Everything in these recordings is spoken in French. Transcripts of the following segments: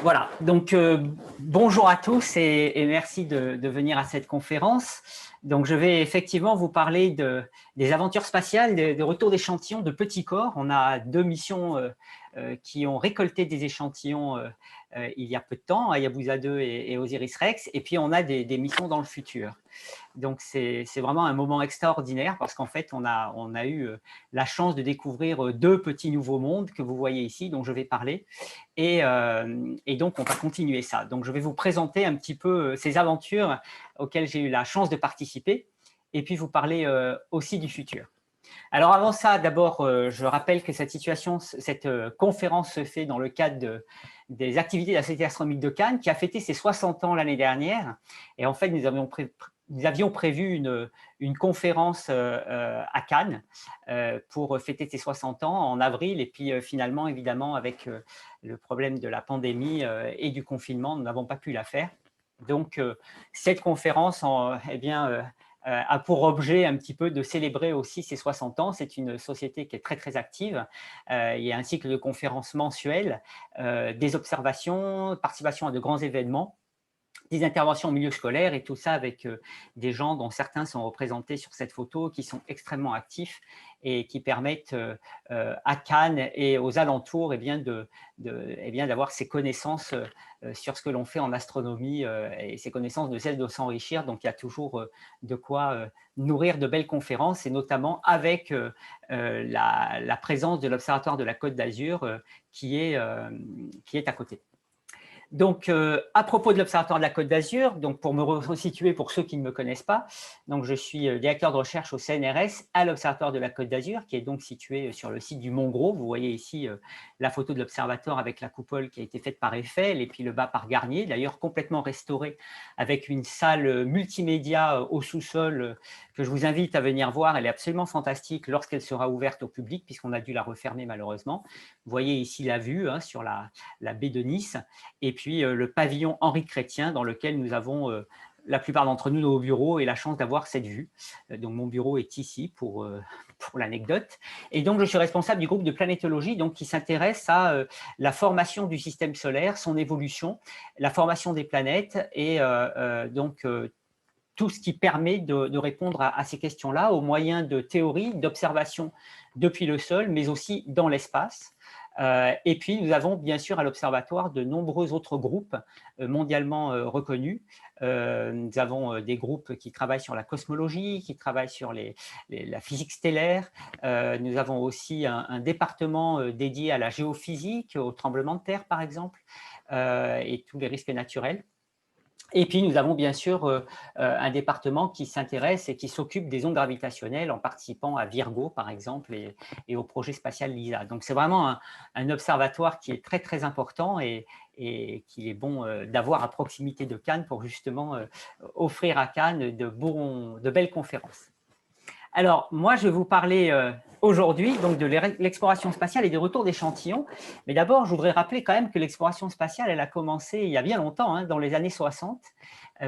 Voilà, donc bonjour à tous et merci de venir à cette conférence. Donc je vais effectivement vous parler des aventures spatiales, des retours d'échantillons de petits corps. On a deux missions qui ont récolté des échantillons il y a peu de temps, Hayabusa 2 et Osiris-Rex, et puis on a des missions dans le futur. Donc c'est vraiment un moment extraordinaire parce qu'en fait on a eu la chance de découvrir deux petits nouveaux mondes que vous voyez ici, dont je vais parler, et donc on va continuer ça. Donc je vais vous présenter un petit peu ces aventures auxquelles j'ai eu la chance de participer et puis vous parler aussi du futur. Alors avant ça, d'abord, je rappelle que cette conférence se fait dans le cadre des activités de la Société astronomique de Cannes, qui a fêté ses 60 ans l'année dernière. Et en fait, nous avions prévu une conférence à Cannes pour fêter ses 60 ans en avril. Et puis finalement, évidemment, avec le problème de la pandémie et du confinement, nous n'avons pas pu la faire. Donc, cette conférence, eh bien, a pour objet un petit peu de célébrer aussi ses 60 ans. C'est une société qui est très, très active. Il y a un cycle de conférences mensuelles, des observations, participation à de grands événements, des interventions au milieu scolaire et tout ça avec des gens dont certains sont représentés sur cette photo, qui sont extrêmement actifs et qui permettent à Cannes et aux alentours d'avoir ces connaissances sur ce que l'on fait en astronomie et ces connaissances ne cessent de s'enrichir. Donc il y a toujours de quoi nourrir de belles conférences et notamment avec la présence de l'Observatoire de la Côte d'Azur qui est à côté. Donc, à propos de l'Observatoire de la Côte d'Azur, donc pour me resituer pour ceux qui ne me connaissent pas, donc je suis directeur de recherche au CNRS à l'Observatoire de la Côte d'Azur, qui est donc situé sur le site du Mont Gros. Vous voyez ici la photo de l'observatoire avec la coupole qui a été faite par Eiffel et puis le bas par Garnier, d'ailleurs complètement restauré avec une salle multimédia au sous-sol que je vous invite à venir voir. Elle est absolument fantastique lorsqu'elle sera ouverte au public puisqu'on a dû la refermer malheureusement. Vous voyez ici la vue sur la baie de Nice. Et puis le pavillon Henri Chrétien dans lequel nous avons la plupart d'entre nous nos bureaux et la chance d'avoir cette vue. Donc mon bureau est ici pour l'anecdote. Et donc je suis responsable du groupe de planétologie donc, qui s'intéresse à la formation du système solaire, son évolution, la formation des planètes et tout ce qui permet de répondre à ces questions-là au moyen de théories, d'observations depuis le sol, mais aussi dans l'espace. Et puis, nous avons bien sûr à l'Observatoire de nombreux autres groupes mondialement reconnus. Nous avons des groupes qui travaillent sur la cosmologie, qui travaillent sur la physique stellaire. Nous avons aussi un département dédié à la géophysique, au tremblement de terre par exemple, et tous les risques naturels. Et puis, nous avons bien sûr un département qui s'intéresse et qui s'occupe des ondes gravitationnelles en participant à Virgo, par exemple, et au projet spatial LISA. Donc, c'est vraiment un observatoire qui est très, très important et qu'il est bon d'avoir à proximité de Cannes pour justement offrir à Cannes de belles conférences. Alors, moi, je vais vous parler aujourd'hui donc de l'exploration spatiale et des retours d'échantillons. Mais d'abord, je voudrais rappeler quand même que l'exploration spatiale, elle a commencé il y a bien longtemps, dans les années 60.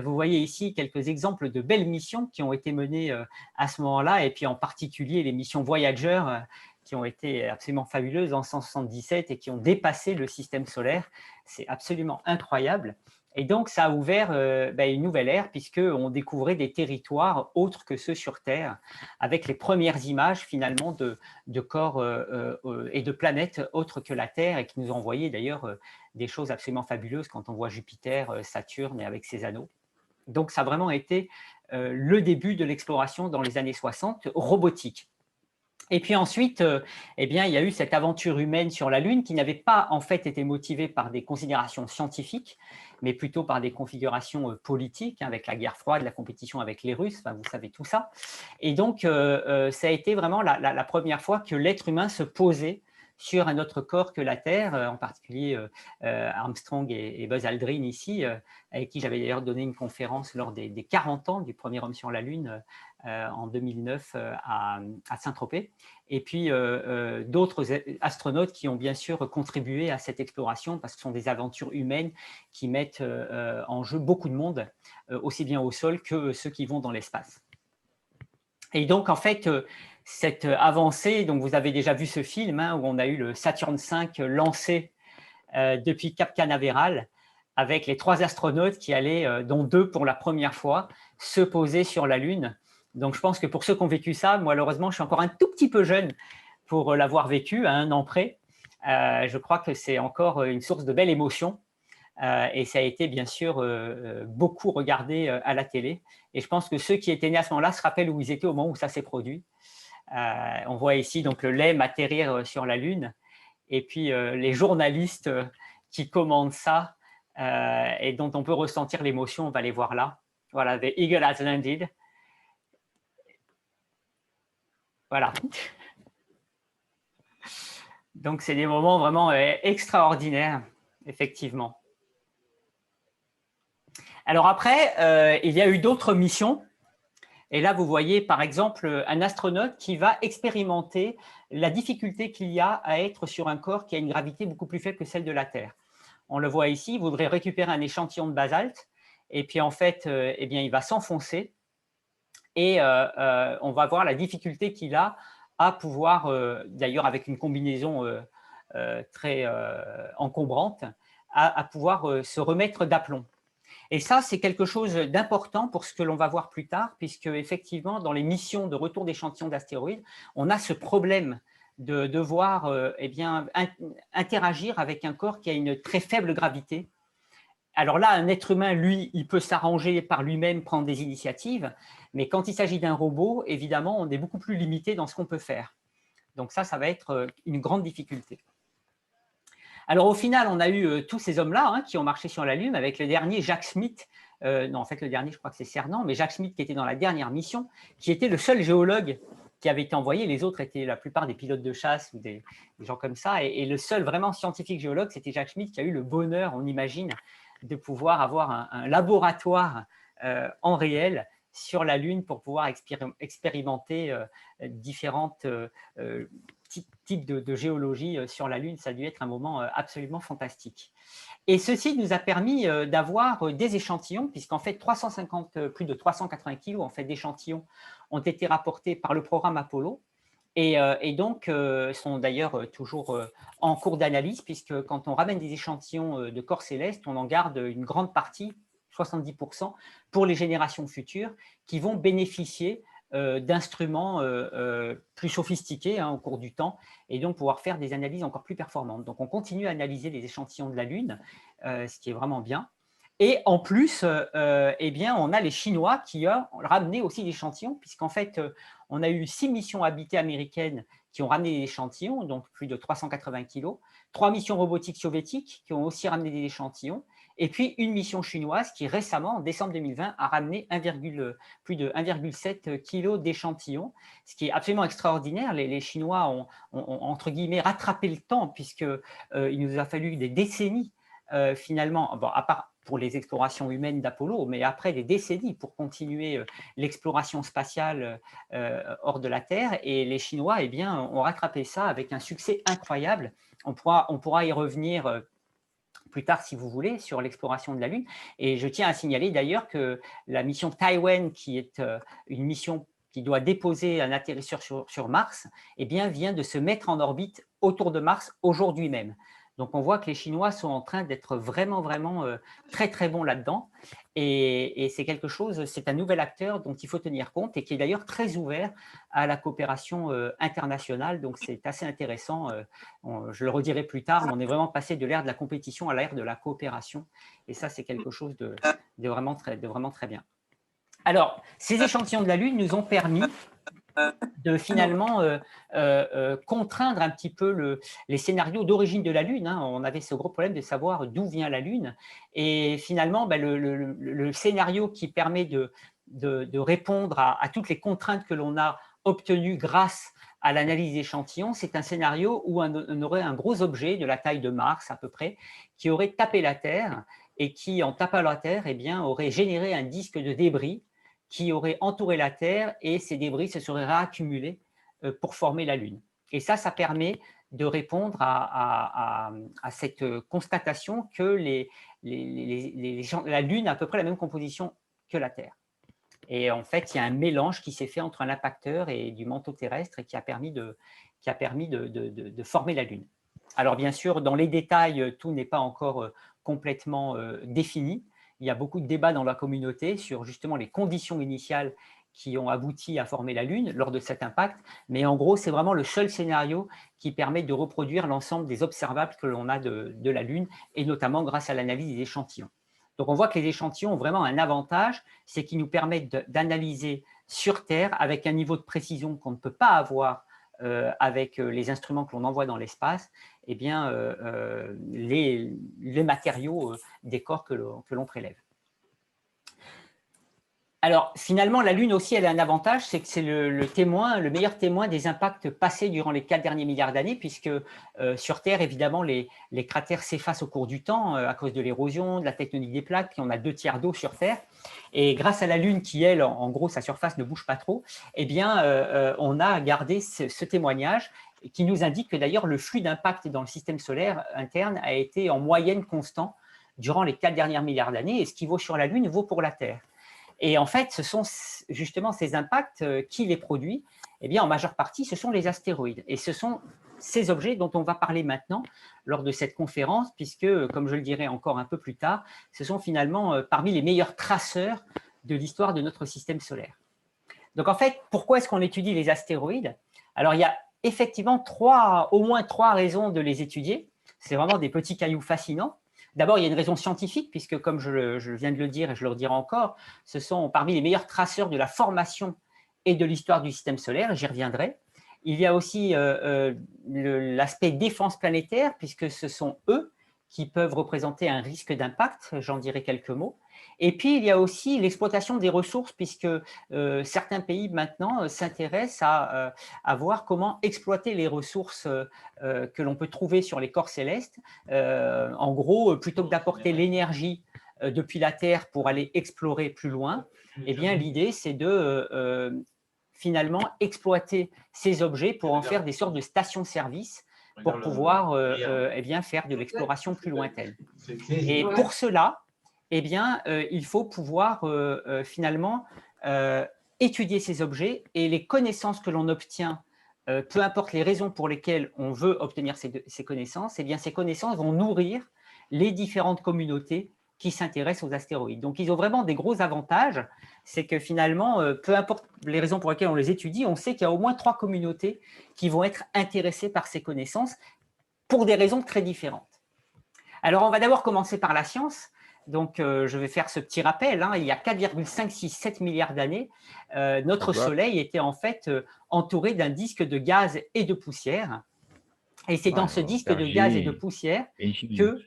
Vous voyez ici quelques exemples de belles missions qui ont été menées à ce moment-là, et puis en particulier les missions Voyager qui ont été absolument fabuleuses en 1977 et qui ont dépassé le système solaire. C'est absolument incroyable. Et donc, ça a ouvert une nouvelle ère puisqu'on découvrait des territoires autres que ceux sur Terre, avec les premières images finalement de corps et de planètes autres que la Terre et qui nous ont envoyé d'ailleurs des choses absolument fabuleuses quand on voit Jupiter, Saturne et avec ses anneaux. Donc, ça a vraiment été le début de l'exploration dans les années 60, robotique. Et puis ensuite, il y a eu cette aventure humaine sur la Lune qui n'avait pas en fait été motivée par des considérations scientifiques, mais plutôt par des configurations politiques, avec la guerre froide, la compétition avec les Russes, enfin, vous savez tout ça. Et donc, ça a été vraiment la première fois que l'être humain se posait sur un autre corps que la Terre, en particulier Armstrong et Buzz Aldrin ici, avec qui j'avais d'ailleurs donné une conférence lors des 40 ans du premier homme sur la Lune en 2009 à Saint-Tropez. Et puis d'autres astronautes qui ont bien sûr contribué à cette exploration parce que ce sont des aventures humaines qui mettent en jeu beaucoup de monde, aussi bien au sol que ceux qui vont dans l'espace. Et donc, en fait, cette avancée, donc vous avez déjà vu ce film où on a eu le Saturn V lancé depuis Cap Canaveral, avec les 3 astronautes qui allaient, dont 2 pour la première fois, se poser sur la Lune. Donc, je pense que pour ceux qui ont vécu ça, malheureusement, je suis encore un tout petit peu jeune pour l'avoir vécu à 1 an près. Je crois que c'est encore une source de belle émotion. Et ça a été bien sûr beaucoup regardé à la télé. Et je pense que ceux qui étaient nés à ce moment-là se rappellent où ils étaient au moment où ça s'est produit. On voit ici donc le LEM atterrir sur la Lune. Et puis les journalistes qui commandent ça et dont on peut ressentir l'émotion, on va les voir là. Voilà, the Eagle has landed. Voilà. Donc, c'est des moments vraiment extraordinaires, effectivement. Alors après, il y a eu d'autres missions. Et là, vous voyez par exemple un astronaute qui va expérimenter la difficulté qu'il y a à être sur un corps qui a une gravité beaucoup plus faible que celle de la Terre. On le voit ici, il voudrait récupérer un échantillon de basalte. Et puis en fait, eh bien, il va s'enfoncer. Et on va voir la difficulté qu'il a à pouvoir, d'ailleurs avec une combinaison très encombrante, à pouvoir se remettre d'aplomb. Et ça, c'est quelque chose d'important pour ce que l'on va voir plus tard, puisque effectivement, dans les missions de retour d'échantillons d'astéroïdes, on a ce problème de devoir eh bien, interagir avec un corps qui a une très faible gravité. Alors là, un être humain, lui, il peut s'arranger par lui-même, prendre des initiatives, mais quand il s'agit d'un robot, évidemment, on est beaucoup plus limité dans ce qu'on peut faire. Donc ça va être une grande difficulté. Alors au final, on a eu tous ces hommes-là hein, qui ont marché sur la Lune, avec le dernier, Jacques Schmitt, non en fait le dernier je crois que c'est Cernan, mais Jacques Schmitt qui était dans la dernière mission, qui était le seul géologue qui avait été envoyé, les autres étaient la plupart des pilotes de chasse ou des gens comme ça, et le seul vraiment scientifique géologue, c'était Jacques Schmitt qui a eu le bonheur, on imagine, de pouvoir avoir un laboratoire en réel sur la Lune pour pouvoir expérimenter différentes types de géologie sur la Lune. Ça a dû être un moment absolument fantastique. Et ceci nous a permis d'avoir des échantillons, puisqu'en fait plus de 380 kilos en fait, d'échantillons ont été rapportés par le programme Apollo, et donc sont d'ailleurs toujours en cours d'analyse, puisque quand on ramène des échantillons de corps célestes, on en garde une grande partie, 70%, pour les générations futures, qui vont bénéficier d'instruments plus sophistiqués hein, au cours du temps, et donc pouvoir faire des analyses encore plus performantes. Donc on continue à analyser les échantillons de la Lune, ce qui est vraiment bien. Et en plus, eh bien, on a les Chinois qui ont ramené aussi des échantillons, puisqu'en fait, on a eu 6 missions habitées américaines qui ont ramené des échantillons, donc plus de 380 kilos, 3 missions robotiques soviétiques qui ont aussi ramené des échantillons, et puis une mission chinoise qui récemment, en décembre 2020, a ramené plus de 1,7 kg d'échantillons, ce qui est absolument extraordinaire. Les Chinois ont, entre guillemets, rattrapé le temps, puisqu'il nous a fallu des décennies, finalement, bon, à part pour les explorations humaines d'Apollo, mais après des décennies pour continuer l'exploration spatiale hors de la Terre. Et les Chinois eh bien, ont rattrapé ça avec un succès incroyable. On pourra y revenir plus tard, si vous voulez, sur l'exploration de la Lune. Et je tiens à signaler d'ailleurs que la mission Taiwan, qui est une mission qui doit déposer un atterrisseur sur Mars, eh bien, vient de se mettre en orbite autour de Mars aujourd'hui même. Donc, on voit que les Chinois sont en train d'être vraiment, vraiment très, très bons là-dedans. Et c'est quelque chose, c'est un nouvel acteur dont il faut tenir compte et qui est d'ailleurs très ouvert à la coopération internationale. Donc, c'est assez intéressant. Je le redirai plus tard, mais on est vraiment passé de l'ère de la compétition à l'ère de la coopération. Et ça, c'est quelque chose de vraiment très bien. Alors, ces échantillons de la Lune nous ont permis de finalement contraindre un petit peu les scénarios d'origine de la Lune. Hein. On avait ce gros problème de savoir d'où vient la Lune. Et finalement, le scénario qui permet de répondre à toutes les contraintes que l'on a obtenues grâce à l'analyse d'échantillons, c'est un scénario où on aurait un gros objet de la taille de Mars à peu près, qui aurait tapé la Terre et qui, en tapant la Terre, eh bien, aurait généré un disque de débris qui aurait entouré la Terre, et ces débris se seraient réaccumulés pour former la Lune. Et ça permet de répondre à cette constatation que la Lune a à peu près la même composition que la Terre. Et en fait, il y a un mélange qui s'est fait entre un impacteur et du manteau terrestre et qui a permis de former la Lune. Alors bien sûr, dans les détails, tout n'est pas encore complètement défini. Il y a beaucoup de débats dans la communauté sur justement les conditions initiales qui ont abouti à former la Lune lors de cet impact. Mais en gros, c'est vraiment le seul scénario qui permet de reproduire l'ensemble des observables que l'on a de la Lune, et notamment grâce à l'analyse des échantillons. Donc on voit que les échantillons ont vraiment un avantage, c'est qu'ils nous permettent d'analyser sur Terre avec un niveau de précision qu'on ne peut pas avoir avec les instruments que l'on envoie dans l'espace, eh bien, les matériaux des corps que l'on prélève. Alors, finalement, la Lune aussi, elle a un avantage, c'est que c'est le meilleur témoin des impacts passés durant les 4 derniers milliards d'années, puisque sur Terre, évidemment, les cratères s'effacent au cours du temps à cause de l'érosion, de la tectonique des plaques, puis on a 2 tiers d'eau sur Terre. Et grâce à la Lune, qui, elle, en gros, sa surface ne bouge pas trop, eh bien, on a gardé ce témoignage qui nous indique que d'ailleurs, le flux d'impact dans le système solaire interne a été en moyenne constant durant les 4 derniers milliards d'années, et ce qui vaut sur la Lune vaut pour la Terre. Et en fait, ce sont justement ces impacts qui les produisent. Eh bien, en majeure partie, ce sont les astéroïdes. Et ce sont ces objets dont on va parler maintenant lors de cette conférence, puisque, comme je le dirai encore un peu plus tard, ce sont finalement parmi les meilleurs traceurs de l'histoire de notre système solaire. Donc, en fait, pourquoi est-ce qu'on étudie les astéroïdes? Alors, il y a effectivement au moins trois raisons de les étudier. C'est vraiment des petits cailloux fascinants. D'abord, il y a une raison scientifique, puisque comme je viens de le dire et je le redirai encore, ce sont parmi les meilleurs traceurs de la formation et de l'histoire du système solaire, j'y reviendrai. Il y a aussi l'aspect défense planétaire, puisque ce sont eux qui peuvent représenter un risque d'impact, j'en dirai quelques mots. Et puis, il y a aussi l'exploitation des ressources, puisque certains pays maintenant s'intéressent à voir comment exploiter les ressources que l'on peut trouver sur les corps célestes. En gros, plutôt que d'apporter l'énergie depuis la Terre pour aller explorer plus loin, eh bien, l'idée, c'est de finalement exploiter ces objets pour en faire des sortes de stations-service pour pouvoir eh bien, faire de l'exploration plus lointaine. Et pour cela, eh bien, il faut pouvoir finalement étudier ces objets, et les connaissances que l'on obtient, peu importe les raisons pour lesquelles on veut obtenir ces connaissances, eh bien, ces connaissances vont nourrir les différentes communautés qui s'intéressent aux astéroïdes. Donc, ils ont vraiment des gros avantages. C'est que finalement, peu importe les raisons pour lesquelles on les étudie, on sait qu'il y a au moins 3 communautés qui vont être intéressées par ces connaissances pour des raisons très différentes. Alors, on va d'abord commencer par la science. Donc, je vais faire ce petit rappel. Hein. Il y a 4,567 milliards d'années, notre Soleil était en fait entouré d'un disque de gaz et de poussière. Et c'est dans ce disque de gaz et de poussière que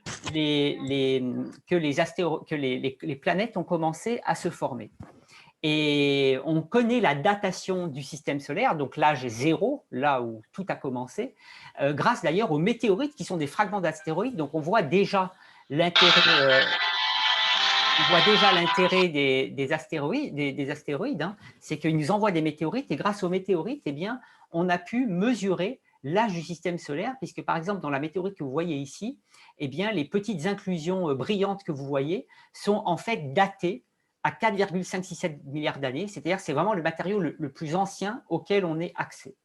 les planètes ont commencé à se former. Et on connaît la datation du système solaire, donc l'âge zéro, là où tout a commencé, grâce d'ailleurs aux météorites qui sont des fragments d'astéroïdes. Donc on voit déjà l'intérêt des astéroïdes, hein. C'est qu'ils nous envoient des météorites, et grâce aux météorites, eh bien, on a pu mesurer l'âge du système solaire, puisque par exemple dans la météorite que vous voyez ici, eh bien, les petites inclusions brillantes que vous voyez sont en fait datées à 4,567 milliards d'années, c'est-à-dire c'est vraiment le matériau le plus ancien auquel on ait accès.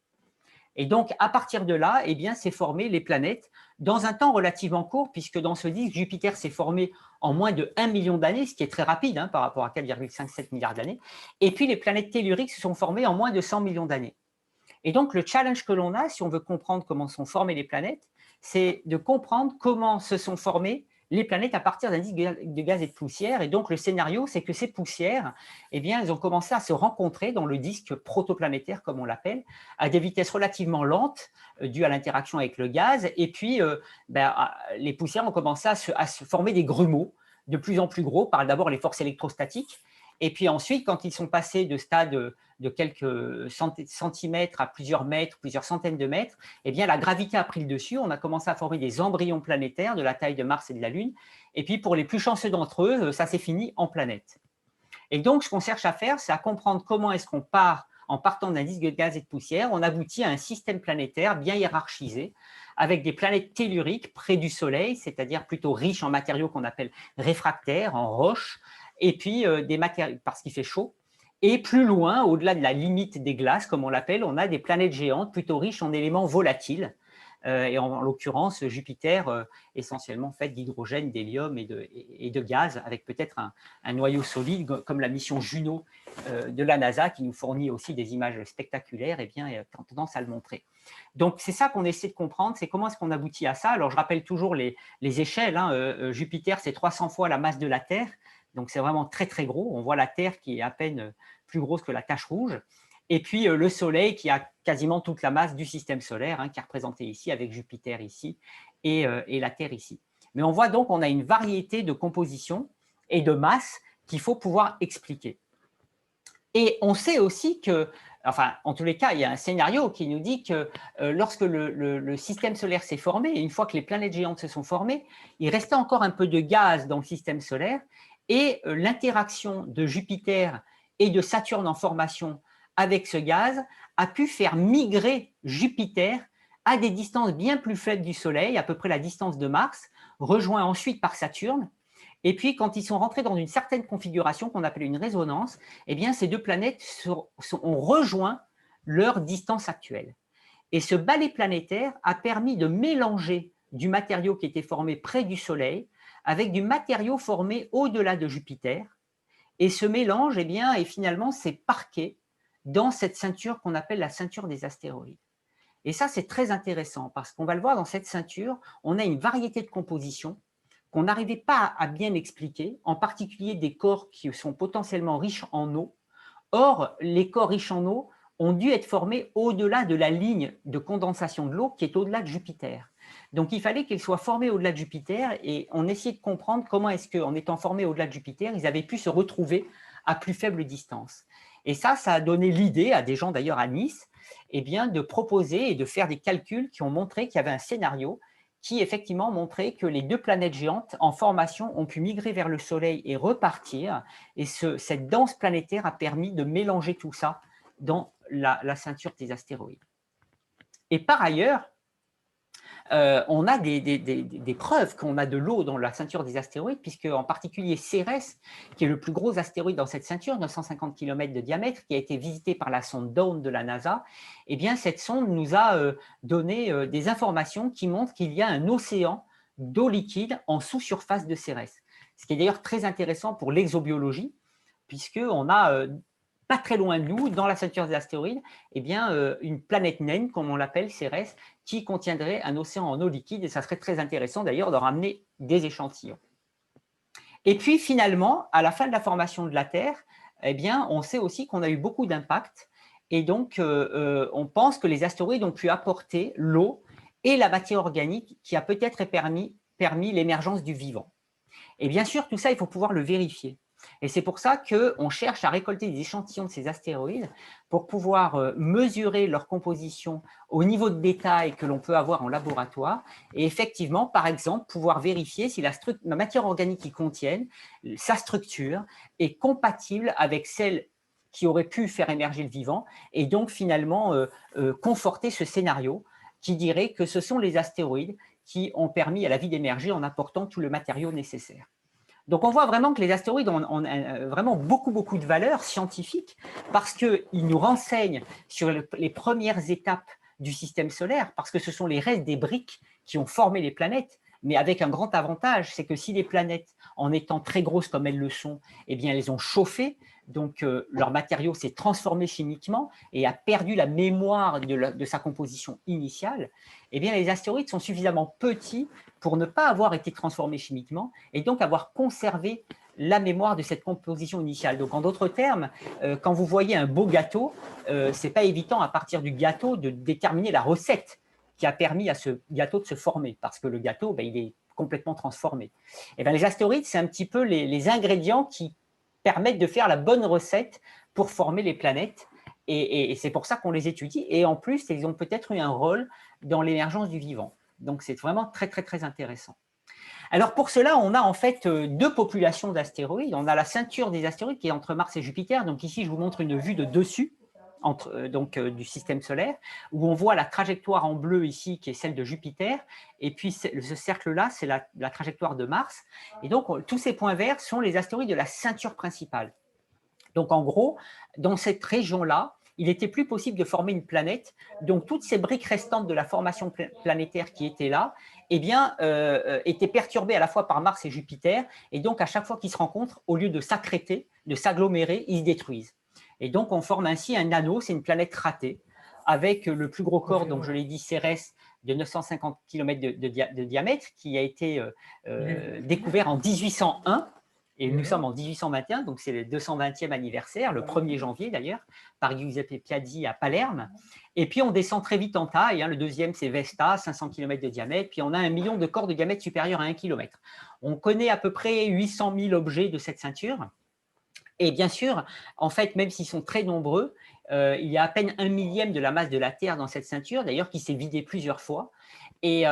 Et donc, à partir de là, eh bien, s'est formé les planètes dans un temps relativement court, puisque dans ce disque, Jupiter s'est formé en moins de 1 million d'années, ce qui est très rapide hein, par rapport à 4,57 milliards d'années. Et puis, les planètes telluriques se sont formées en moins de 100 millions d'années. Et donc, le challenge que l'on a, si on veut comprendre comment sont formées les planètes, c'est de comprendre comment se sont formées les planètes à partir d'un disque de gaz et de poussière. Et donc, le scénario, c'est que ces poussières, eh bien, elles ont commencé à se rencontrer dans le disque protoplanétaire, comme on l'appelle, à des vitesses relativement lentes, dues à l'interaction avec le gaz. Et puis, les poussières ont commencé à se former des grumeaux de plus en plus gros par d'abord les forces électrostatiques. Et puis ensuite, quand ils sont passés de stade de quelques centimètres à plusieurs mètres, plusieurs centaines de mètres, eh bien, la gravité a pris le dessus. On a commencé à former des embryons planétaires de la taille de Mars et de la Lune. Et puis, pour les plus chanceux d'entre eux, ça s'est fini en planète. Et donc, ce qu'on cherche à faire, c'est à comprendre comment est-ce qu'on part, en partant d'un disque de gaz et de poussière, on aboutit à un système planétaire bien hiérarchisé, avec des planètes telluriques près du Soleil, c'est-à-dire plutôt riches en matériaux qu'on appelle réfractaires, en roches, et puis des matériaux, parce qu'il fait chaud. Et plus loin, au-delà de la limite des glaces, comme on l'appelle, on a des planètes géantes plutôt riches en éléments volatiles, et en l'occurrence Jupiter essentiellement fait d'hydrogène, d'hélium et de gaz, avec peut-être un noyau solide comme la mission Juno de la NASA qui nous fournit aussi des images spectaculaires, et bien a tendance à le montrer. Donc c'est ça qu'on essaie de comprendre, c'est comment est-ce qu'on aboutit à ça. Alors je rappelle toujours les échelles, hein. Jupiter c'est 300 fois la masse de la Terre, donc c'est vraiment très très gros. On voit la Terre qui est à peine plus grosse que la tache rouge. Et puis le Soleil qui a quasiment toute la masse du système solaire, hein, qui est représenté ici avec Jupiter ici et la Terre ici. Mais on voit donc qu'on a une variété de compositions et de masses qu'il faut pouvoir expliquer. Et on sait aussi que, enfin, en tous les cas, il y a un scénario qui nous dit que lorsque le système solaire s'est formé, et une fois que les planètes géantes se sont formées, il restait encore un peu de gaz dans le système solaire, et l'interaction de Jupiter et de Saturne en formation avec ce gaz a pu faire migrer Jupiter à des distances bien plus faibles du Soleil, à peu près la distance de Mars, rejoint ensuite par Saturne. Et puis, quand ils sont rentrés dans une certaine configuration qu'on appelle une résonance, eh bien, ces deux planètes ont rejoint leur distance actuelle. Et ce balai planétaire a permis de mélanger du matériau qui était formé près du Soleil avec du matériau formé au-delà de Jupiter. Et ce mélange, eh bien, et finalement, s'est parqué dans cette ceinture qu'on appelle la ceinture des astéroïdes. Et ça, c'est très intéressant parce qu'on va le voir dans cette ceinture, on a une variété de compositions qu'on n'arrivait pas à bien expliquer, en particulier des corps qui sont potentiellement riches en eau. Or, les corps riches en eau ont dû être formés au-delà de la ligne de condensation de l'eau qui est au-delà de Jupiter. Donc, il fallait qu'ils soient formés au-delà de Jupiter et on essayait de comprendre comment est-ce qu'en étant formés au-delà de Jupiter, ils avaient pu se retrouver à plus faible distance. Et ça a donné l'idée à des gens d'ailleurs à Nice, eh bien, de proposer et de faire des calculs qui ont montré qu'il y avait un scénario qui effectivement montrait que les deux planètes géantes en formation ont pu migrer vers le Soleil et repartir. Et cette danse planétaire a permis de mélanger tout ça dans la ceinture des astéroïdes. Et par ailleurs, on a des preuves qu'on a de l'eau dans la ceinture des astéroïdes, puisque en particulier Cérès, qui est le plus gros astéroïde dans cette ceinture, 950 km de diamètre, qui a été visité par la sonde Dawn de la NASA, eh bien, cette sonde nous a donné des informations qui montrent qu'il y a un océan d'eau liquide en sous-surface de Cérès. Ce qui est d'ailleurs très intéressant pour l'exobiologie, puisqu'on a pas très loin de nous, dans la ceinture des astéroïdes, eh bien, une planète naine, comme on l'appelle, Cérès, qui contiendrait un océan en eau liquide, et ça serait très intéressant d'ailleurs de ramener des échantillons. Et puis finalement, à la fin de la formation de la Terre, eh bien, on sait aussi qu'on a eu beaucoup d'impacts, et donc on pense que les astéroïdes ont pu apporter l'eau et la matière organique qui a peut-être permis l'émergence du vivant. Et bien sûr, tout ça, il faut pouvoir le vérifier. Et c'est pour ça qu'on cherche à récolter des échantillons de ces astéroïdes pour pouvoir mesurer leur composition au niveau de détail que l'on peut avoir en laboratoire et effectivement, par exemple, pouvoir vérifier si la matière organique qu'ils contiennent, sa structure, est compatible avec celle qui aurait pu faire émerger le vivant et donc finalement conforter ce scénario qui dirait que ce sont les astéroïdes qui ont permis à la vie d'émerger en apportant tout le matériau nécessaire. Donc, on voit vraiment que les astéroïdes ont vraiment beaucoup de valeur scientifique parce qu'ils nous renseignent sur les premières étapes du système solaire, parce que ce sont les restes des briques qui ont formé les planètes, mais avec un grand avantage, c'est que si les planètes, en étant très grosses comme elles le sont, eh bien, elles ont chauffé, donc leur matériau s'est transformé chimiquement et a perdu la mémoire de sa composition initiale, eh bien, les astéroïdes sont suffisamment petits pour ne pas avoir été transformés chimiquement et donc avoir conservé la mémoire de cette composition initiale. Donc, en d'autres termes, quand vous voyez un beau gâteau, ce n'est pas évident à partir du gâteau de déterminer la recette qui a permis à ce gâteau de se former, parce que le gâteau, ben, il est complètement transformé. Et bien, les astéroïdes, c'est un petit peu les ingrédients qui permettent de faire la bonne recette pour former les planètes. Et c'est pour ça qu'on les étudie. Et en plus, ils ont peut-être eu un rôle dans l'émergence du vivant. Donc, c'est vraiment très intéressant. Alors, pour cela, on a en fait deux populations d'astéroïdes. On a la ceinture des astéroïdes qui est entre Mars et Jupiter. Donc, ici, je vous montre une vue de dessus du système solaire, où on voit la trajectoire en bleu ici, qui est celle de Jupiter. Et puis, ce cercle-là, c'est la trajectoire de Mars. Et donc, tous ces points verts sont les astéroïdes de la ceinture principale. Donc, en gros, dans cette région-là, il n'était plus possible de former une planète. Donc, toutes ces briques restantes de la formation planétaire qui étaient là, eh bien, étaient perturbées à la fois par Mars et Jupiter. Et donc, à chaque fois qu'ils se rencontrent, au lieu de s'accréter, de s'agglomérer, ils se détruisent. Et donc, on forme ainsi un anneau, c'est une planète ratée, avec le plus gros corps, donc je l'ai dit, Cérès, de 950 km de diamètre, qui a été découvert en 1801. Et nous sommes en 1821, donc c'est le 220e anniversaire, le 1er janvier d'ailleurs, par Giuseppe Piazzi à Palerme. Et puis on descend très vite en taille, hein. Le deuxième c'est Vesta, 500 km de diamètre, puis on a 1 million de corps de diamètre supérieur à 1 km. On connaît à peu près 800 000 objets de cette ceinture. Et bien sûr, en fait, même s'ils sont très nombreux, il y a à peine 1/1000 de la masse de la Terre dans cette ceinture, d'ailleurs qui s'est vidée plusieurs fois. Et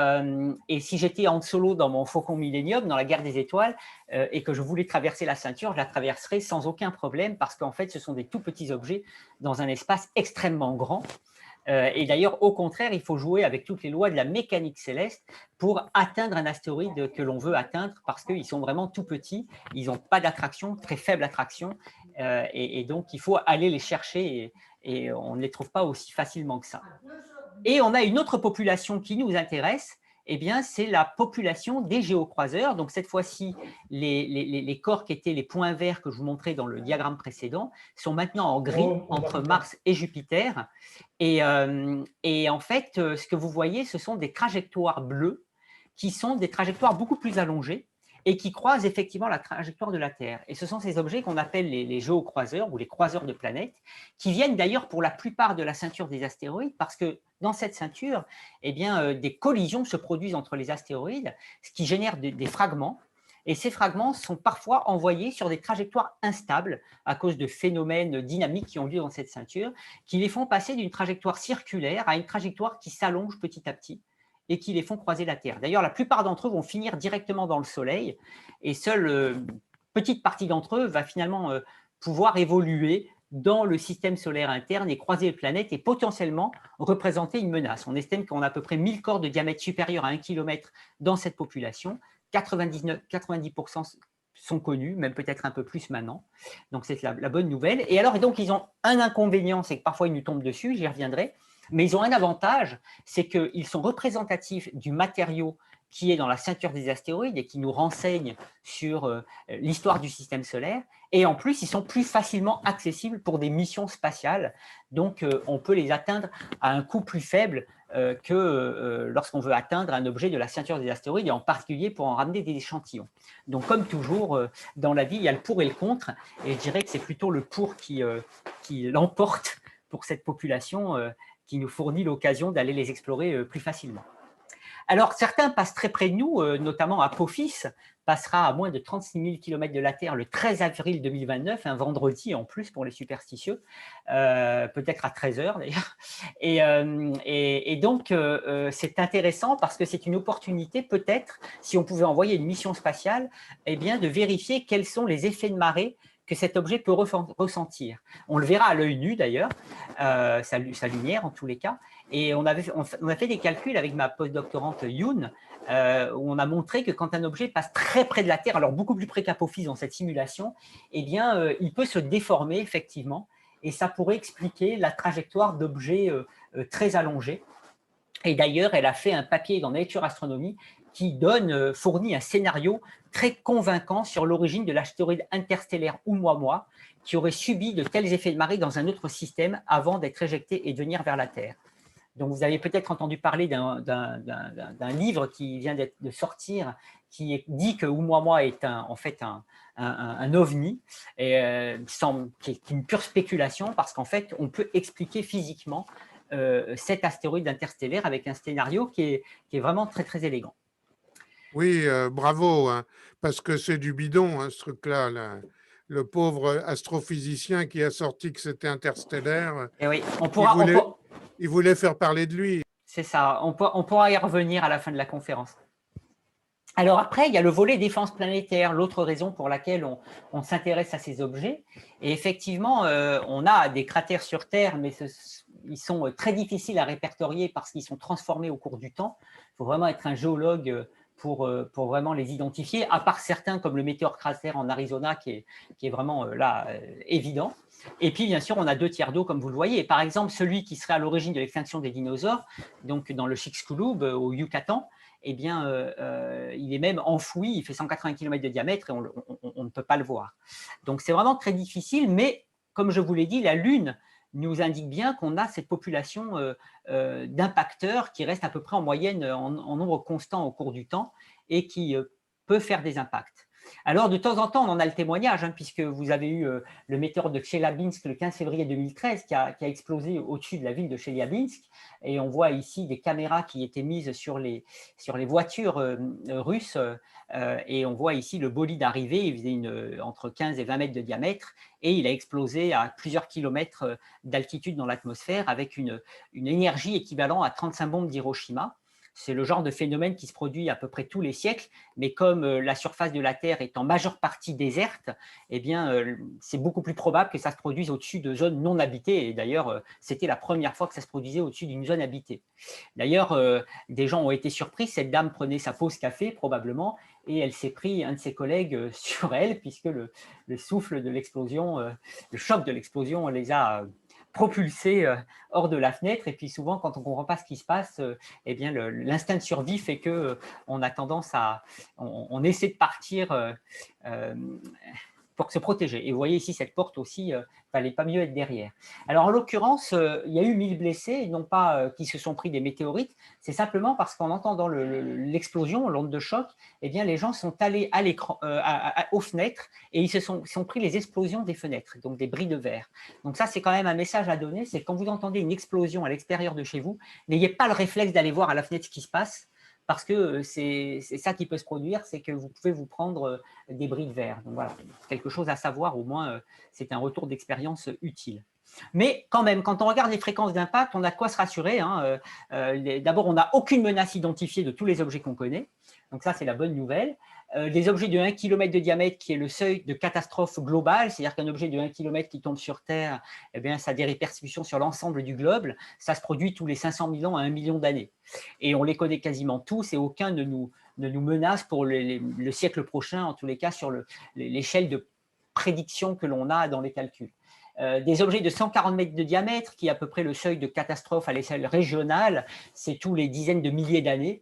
si j'étais en solo dans mon Faucon Millenium, dans la guerre des étoiles, et que je voulais traverser la ceinture, je la traverserais sans aucun problème, parce qu'en fait, ce sont des tout petits objets dans un espace extrêmement grand. Et d'ailleurs, au contraire, il faut jouer avec toutes les lois de la mécanique céleste pour atteindre un astéroïde que l'on veut atteindre, parce qu'ils sont vraiment tout petits, ils n'ont pas d'attraction, très faible attraction, et donc il faut aller les chercher, et on ne les trouve pas aussi facilement que ça. Et on a une autre population qui nous intéresse, eh bien, c'est la population des géocroiseurs. Donc, cette fois-ci, les corps qui étaient les points verts que je vous montrais dans le diagramme précédent sont maintenant en gris entre Mars et Jupiter. Et en fait, ce que vous voyez, ce sont des trajectoires bleues qui sont des trajectoires beaucoup plus allongées et qui croisent effectivement la trajectoire de la Terre. Et ce sont ces objets qu'on appelle les géocroiseurs ou les croiseurs de planètes, qui viennent d'ailleurs pour la plupart de la ceinture des astéroïdes, parce que dans cette ceinture, eh bien, des collisions se produisent entre les astéroïdes, ce qui génère des fragments. Et ces fragments sont parfois envoyés sur des trajectoires instables à cause de phénomènes dynamiques qui ont lieu dans cette ceinture, qui les font passer d'une trajectoire circulaire à une trajectoire qui s'allonge petit à petit et qui les font croiser la Terre. D'ailleurs, la plupart d'entre eux vont finir directement dans le Soleil, et seule petite partie d'entre eux va finalement pouvoir évoluer dans le système solaire interne et croiser les planètes et potentiellement représenter une menace. On estime qu'on a à peu près 1000 corps de diamètre supérieur à 1 km dans cette population. 90% sont connus, même peut-être un peu plus maintenant. Donc, c'est la bonne nouvelle. Et alors, donc, ils ont un inconvénient, c'est que parfois, ils nous tombent dessus, j'y reviendrai. Mais ils ont un avantage, c'est qu'ils sont représentatifs du matériau qui est dans la ceinture des astéroïdes et qui nous renseigne sur l'histoire du système solaire. Et en plus, ils sont plus facilement accessibles pour des missions spatiales. Donc, on peut les atteindre à un coût plus faible que lorsqu'on veut atteindre un objet de la ceinture des astéroïdes, et en particulier pour en ramener des échantillons. Donc, comme toujours, dans la vie, il y a le pour et le contre. Et je dirais que c'est plutôt le pour qui l'emporte pour cette population qui nous fournit l'occasion d'aller les explorer plus facilement. Alors, certains passent très près de nous, notamment Apophis passera à moins de 36 000 km de la Terre le 13 avril 2029, un vendredi en plus pour les superstitieux, peut-être à 13h d'ailleurs. Et donc, c'est intéressant parce que c'est une opportunité, peut-être, si on pouvait envoyer une mission spatiale, eh bien, de vérifier quels sont les effets de marée que cet objet peut ressentir. On le verra à l'œil nu d'ailleurs, sa lumière en tous les cas. Et on a fait des calculs avec ma postdoctorante Yoon, où on a montré que quand un objet passe très près de la Terre, alors beaucoup plus près qu'Apophis dans cette simulation, eh bien, il peut se déformer effectivement, et ça pourrait expliquer la trajectoire d'objets très allongés. Et d'ailleurs, elle a fait un papier dans Nature Astronomy qui fournit un scénario très convaincant sur l'origine de l'astéroïde interstellaire Oumuamua, qui aurait subi de tels effets de marée dans un autre système avant d'être éjecté et de venir vers la Terre. Donc, vous avez peut-être entendu parler d'un livre qui vient de sortir, qui dit que Oumuamua est en fait un ovni, et, qui est une pure spéculation, parce qu'en fait, on peut expliquer physiquement cet astéroïde interstellaire avec un scénario qui est vraiment très, très élégant. Oui, bravo, hein, parce que c'est du bidon, hein, ce truc-là. Le pauvre astrophysicien qui a sorti que c'était interstellaire, Et oui, il voulait faire parler de lui. C'est ça, on pourra y revenir à la fin de la conférence. Alors après, il y a le volet défense planétaire, l'autre raison pour laquelle on s'intéresse à ces objets. Et effectivement, on a des cratères sur Terre, mais ils sont très difficiles à répertorier parce qu'ils sont transformés au cours du temps. Il faut vraiment être un géologue pour vraiment les identifier, à part certains comme le météore cratère en Arizona qui est vraiment là évident. Et puis, bien sûr, on a 2 tiers d'eau, comme vous le voyez. Par exemple, celui qui serait à l'origine de l'extinction des dinosaures, donc dans le Chicxulub, au Yucatan, eh bien, il est même enfoui, il fait 180 km de diamètre et on ne peut pas le voir. Donc, c'est vraiment très difficile, mais comme je vous l'ai dit, la Lune nous indique bien qu'on a cette population d'impacteurs qui reste à peu près en moyenne en nombre constant au cours du temps et qui peut faire des impacts. Alors, de temps en temps, on en a le témoignage, hein, puisque vous avez eu le météore de Tcheliabinsk le 15 février 2013 qui a explosé au-dessus de la ville de Tcheliabinsk. Et on voit ici des caméras qui étaient mises sur les voitures russes. Et on voit ici le bolide arriver, il faisait entre 15 et 20 mètres de diamètre. Et il a explosé à plusieurs kilomètres d'altitude dans l'atmosphère avec une énergie équivalente à 35 bombes d'Hiroshima. C'est le genre de phénomène qui se produit à peu près tous les siècles, mais comme la surface de la Terre est en majeure partie déserte, eh bien, c'est beaucoup plus probable que ça se produise au-dessus de zones non habitées. Et d'ailleurs, c'était la première fois que ça se produisait au-dessus d'une zone habitée. D'ailleurs, des gens ont été surpris. Cette dame prenait sa pause café, probablement, et elle s'est pris un de ses collègues sur elle, puisque le souffle de l'explosion, le choc de l'explosion les a propulsés hors de la fenêtre. Et puis souvent, quand on ne comprend pas ce qui se passe, eh bien, l'instinct de survie fait qu'on a tendance à… On essaie de partir pour se protéger. Et vous voyez ici cette porte aussi, il ne fallait pas mieux être derrière. Alors en l'occurrence, il y a eu 1000 blessés, non pas qui se sont pris des météorites, c'est simplement parce qu'en entendant l'explosion, l'onde de choc, eh bien, les gens sont allés à l'écran, aux fenêtres et ils se sont pris les explosions des fenêtres, donc des bris de verre. Donc ça, c'est quand même un message à donner, c'est quand vous entendez une explosion à l'extérieur de chez vous, n'ayez pas le réflexe d'aller voir à la fenêtre ce qui se passe, parce que c'est ça qui peut se produire, c'est que vous pouvez vous prendre des bris de verre. Donc voilà, quelque chose à savoir, au moins c'est un retour d'expérience utile. Mais quand même, quand on regarde les fréquences d'impact, on a de quoi se rassurer, hein. D'abord, on n'a aucune menace identifiée de tous les objets qu'on connaît, donc ça c'est la bonne nouvelle. Des objets de 1 km de diamètre qui est le seuil de catastrophe globale, c'est-à-dire qu'un objet de 1 km qui tombe sur Terre, eh bien, ça a des répercussions sur l'ensemble du globe, ça se produit tous les 500 000 ans à 1 million d'années. Et on les connaît quasiment tous et aucun ne nous menace pour le siècle prochain, en tous les cas sur l'échelle de prédiction que l'on a dans les calculs. Des objets de 140 mètres de diamètre, qui est à peu près le seuil de catastrophe à l'échelle régionale, c'est tous les dizaines de milliers d'années.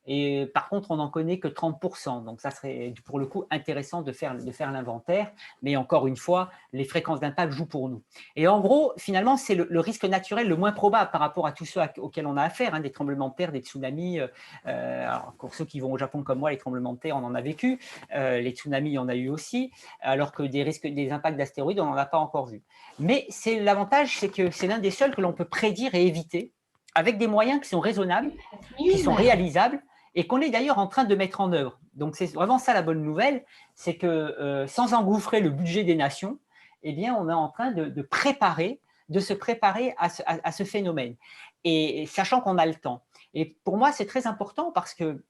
Et par contre, on n'en connaît que 30%. Donc, ça serait pour le coup intéressant de faire l'inventaire. Mais encore une fois, les fréquences d'impact jouent pour nous. Et en gros, finalement, c'est le risque naturel le moins probable par rapport à tous ceux auxquels on a affaire, hein, des tremblements de terre, des tsunamis. Alors, pour ceux qui vont au Japon comme moi, les tremblements de terre, on en a vécu. Les tsunamis, il y en a eu aussi. Alors que des impacts d'astéroïdes, on n'en a pas encore vu. Mais l'avantage, c'est que c'est l'un des seuls que l'on peut prédire et éviter avec des moyens qui sont raisonnables, qui sont réalisables, et qu'on est d'ailleurs en train de mettre en œuvre. Donc, c'est vraiment ça la bonne nouvelle, c'est que sans engouffrer le budget des nations, eh bien, on est en train de se préparer à ce phénomène, et sachant qu'on a le temps. Et pour moi, c'est très important parce que,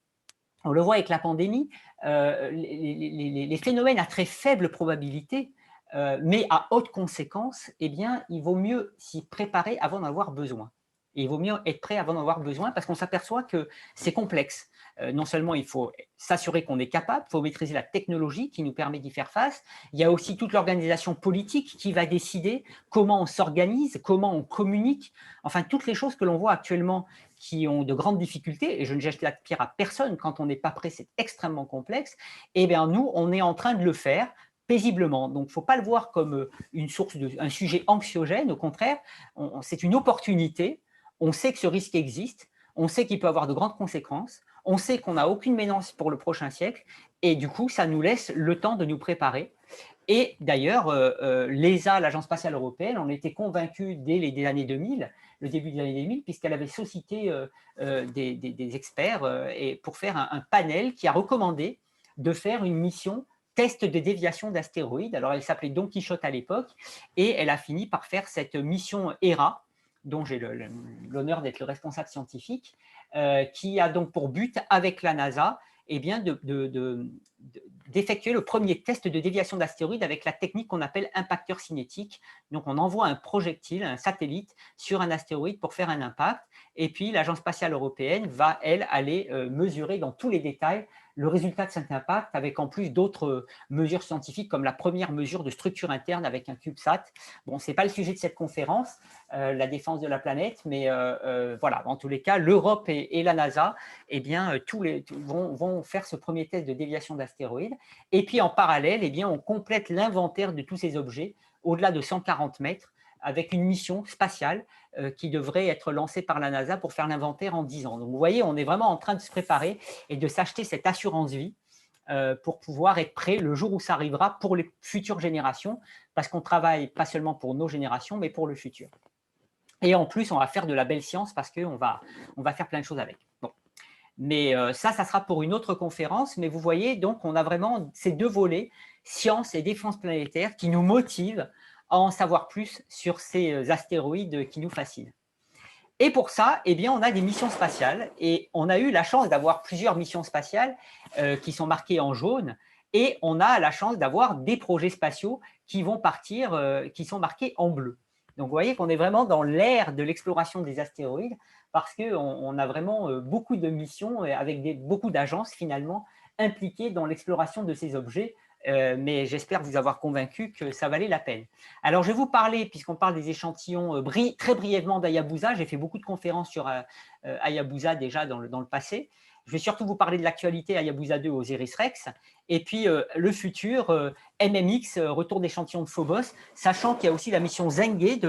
on le voit avec la pandémie, les phénomènes à très faible probabilité, mais à haute conséquence, eh bien, il vaut mieux s'y préparer avant d'en avoir besoin. Et il vaut mieux être prêt avant d'en avoir besoin parce qu'on s'aperçoit que c'est complexe. Non seulement il faut s'assurer qu'on est capable, il faut maîtriser la technologie qui nous permet d'y faire face. Il y a aussi toute l'organisation politique qui va décider comment on s'organise, comment on communique. Enfin, toutes les choses que l'on voit actuellement qui ont de grandes difficultés, et je ne jette la pierre à personne, quand on n'est pas prêt, c'est extrêmement complexe. Eh bien, nous, on est en train de le faire paisiblement. Donc, il ne faut pas le voir comme un sujet anxiogène. Au contraire, c'est une opportunité. On sait que ce risque existe, on sait qu'il peut avoir de grandes conséquences, on sait qu'on n'a aucune menace pour le prochain siècle, et du coup, ça nous laisse le temps de nous préparer. Et d'ailleurs, l'ESA, l'Agence spatiale européenne, on était convaincus dès les années 2000, le début des années 2000, puisqu'elle avait sollicité des experts pour faire un panel qui a recommandé de faire une mission test de déviation d'astéroïdes. Alors, elle s'appelait Don Quichotte à l'époque, et elle a fini par faire cette mission ERA, dont j'ai l'honneur d'être le responsable scientifique, qui a donc pour but, avec la NASA, eh bien, d'effectuer le premier test de déviation d'astéroïdes avec la technique qu'on appelle impacteur cinétique. Donc, on envoie un projectile, un satellite, sur un astéroïde pour faire un impact. Et puis, l'Agence spatiale européenne va, elle, aller mesurer dans tous les détails le résultat de cet impact, avec en plus d'autres mesures scientifiques, comme la première mesure de structure interne avec un CubeSat. Bon, ce n'est pas le sujet de cette conférence, la défense de la planète, mais voilà, en tous les cas, l'Europe et la NASA eh bien, vont faire ce premier test de déviation d'astéroïdes. Et puis, en parallèle, eh bien, on complète l'inventaire de tous ces objets au-delà de 140 mètres, avec une mission spatiale qui devrait être lancée par la NASA pour faire l'inventaire en 10 ans. Donc, vous voyez, on est vraiment en train de se préparer et de s'acheter cette assurance vie pour pouvoir être prêt le jour où ça arrivera pour les futures générations, parce qu'on travaille pas seulement pour nos générations, mais pour le futur. Et en plus, on va faire de la belle science parce qu'on va faire plein de choses avec. Bon. Mais ça sera pour une autre conférence. Mais vous voyez, donc, on a vraiment ces deux volets, science et défense planétaire, qui nous motivent à en savoir plus sur ces astéroïdes qui nous fascinent. Et pour ça, eh bien, on a des missions spatiales. Et on a eu la chance d'avoir plusieurs missions spatiales qui sont marquées en jaune. Et on a la chance d'avoir des projets spatiaux qui vont partir, qui sont marqués en bleu. Donc, vous voyez qu'on est vraiment dans l'ère de l'exploration des astéroïdes parce qu'on a vraiment beaucoup de missions avec beaucoup d'agences finalement impliquées dans l'exploration de ces objets. Mais j'espère vous avoir convaincu que ça valait la peine. Alors, je vais vous parler, puisqu'on parle des échantillons, très brièvement d'Hayabusa. J'ai fait beaucoup de conférences sur Hayabusa déjà dans le passé. Je vais surtout vous parler de l'actualité Hayabusa 2 Osiris-Rex, et puis le futur, MMX, retour d'échantillons de Phobos, sachant qu'il y a aussi la mission Zhenghe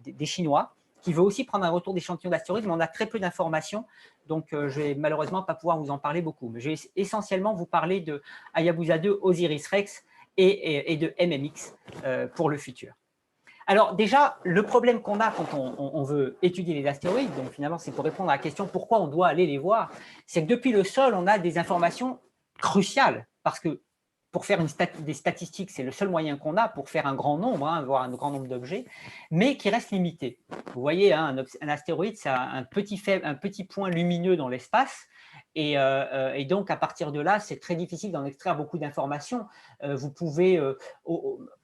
des Chinois, qui veut aussi prendre un retour d'échantillons d'astéroïdes, mais on a très peu d'informations, donc je ne vais malheureusement pas pouvoir vous en parler beaucoup. Mais je vais essentiellement vous parler de Hayabusa 2, Osiris-Rex et de MMX pour le futur. Alors déjà, le problème qu'on a quand on veut étudier les astéroïdes, donc finalement c'est pour répondre à la question pourquoi on doit aller les voir, c'est que depuis le sol, on a des informations cruciales, parce que pour faire des statistiques, c'est le seul moyen qu'on a pour faire un grand nombre, voire un grand nombre d'objets, mais qui reste limité. Vous voyez, un astéroïde, c'est un petit point lumineux dans l'espace, et donc à partir de là, c'est très difficile d'en extraire beaucoup d'informations. Vous pouvez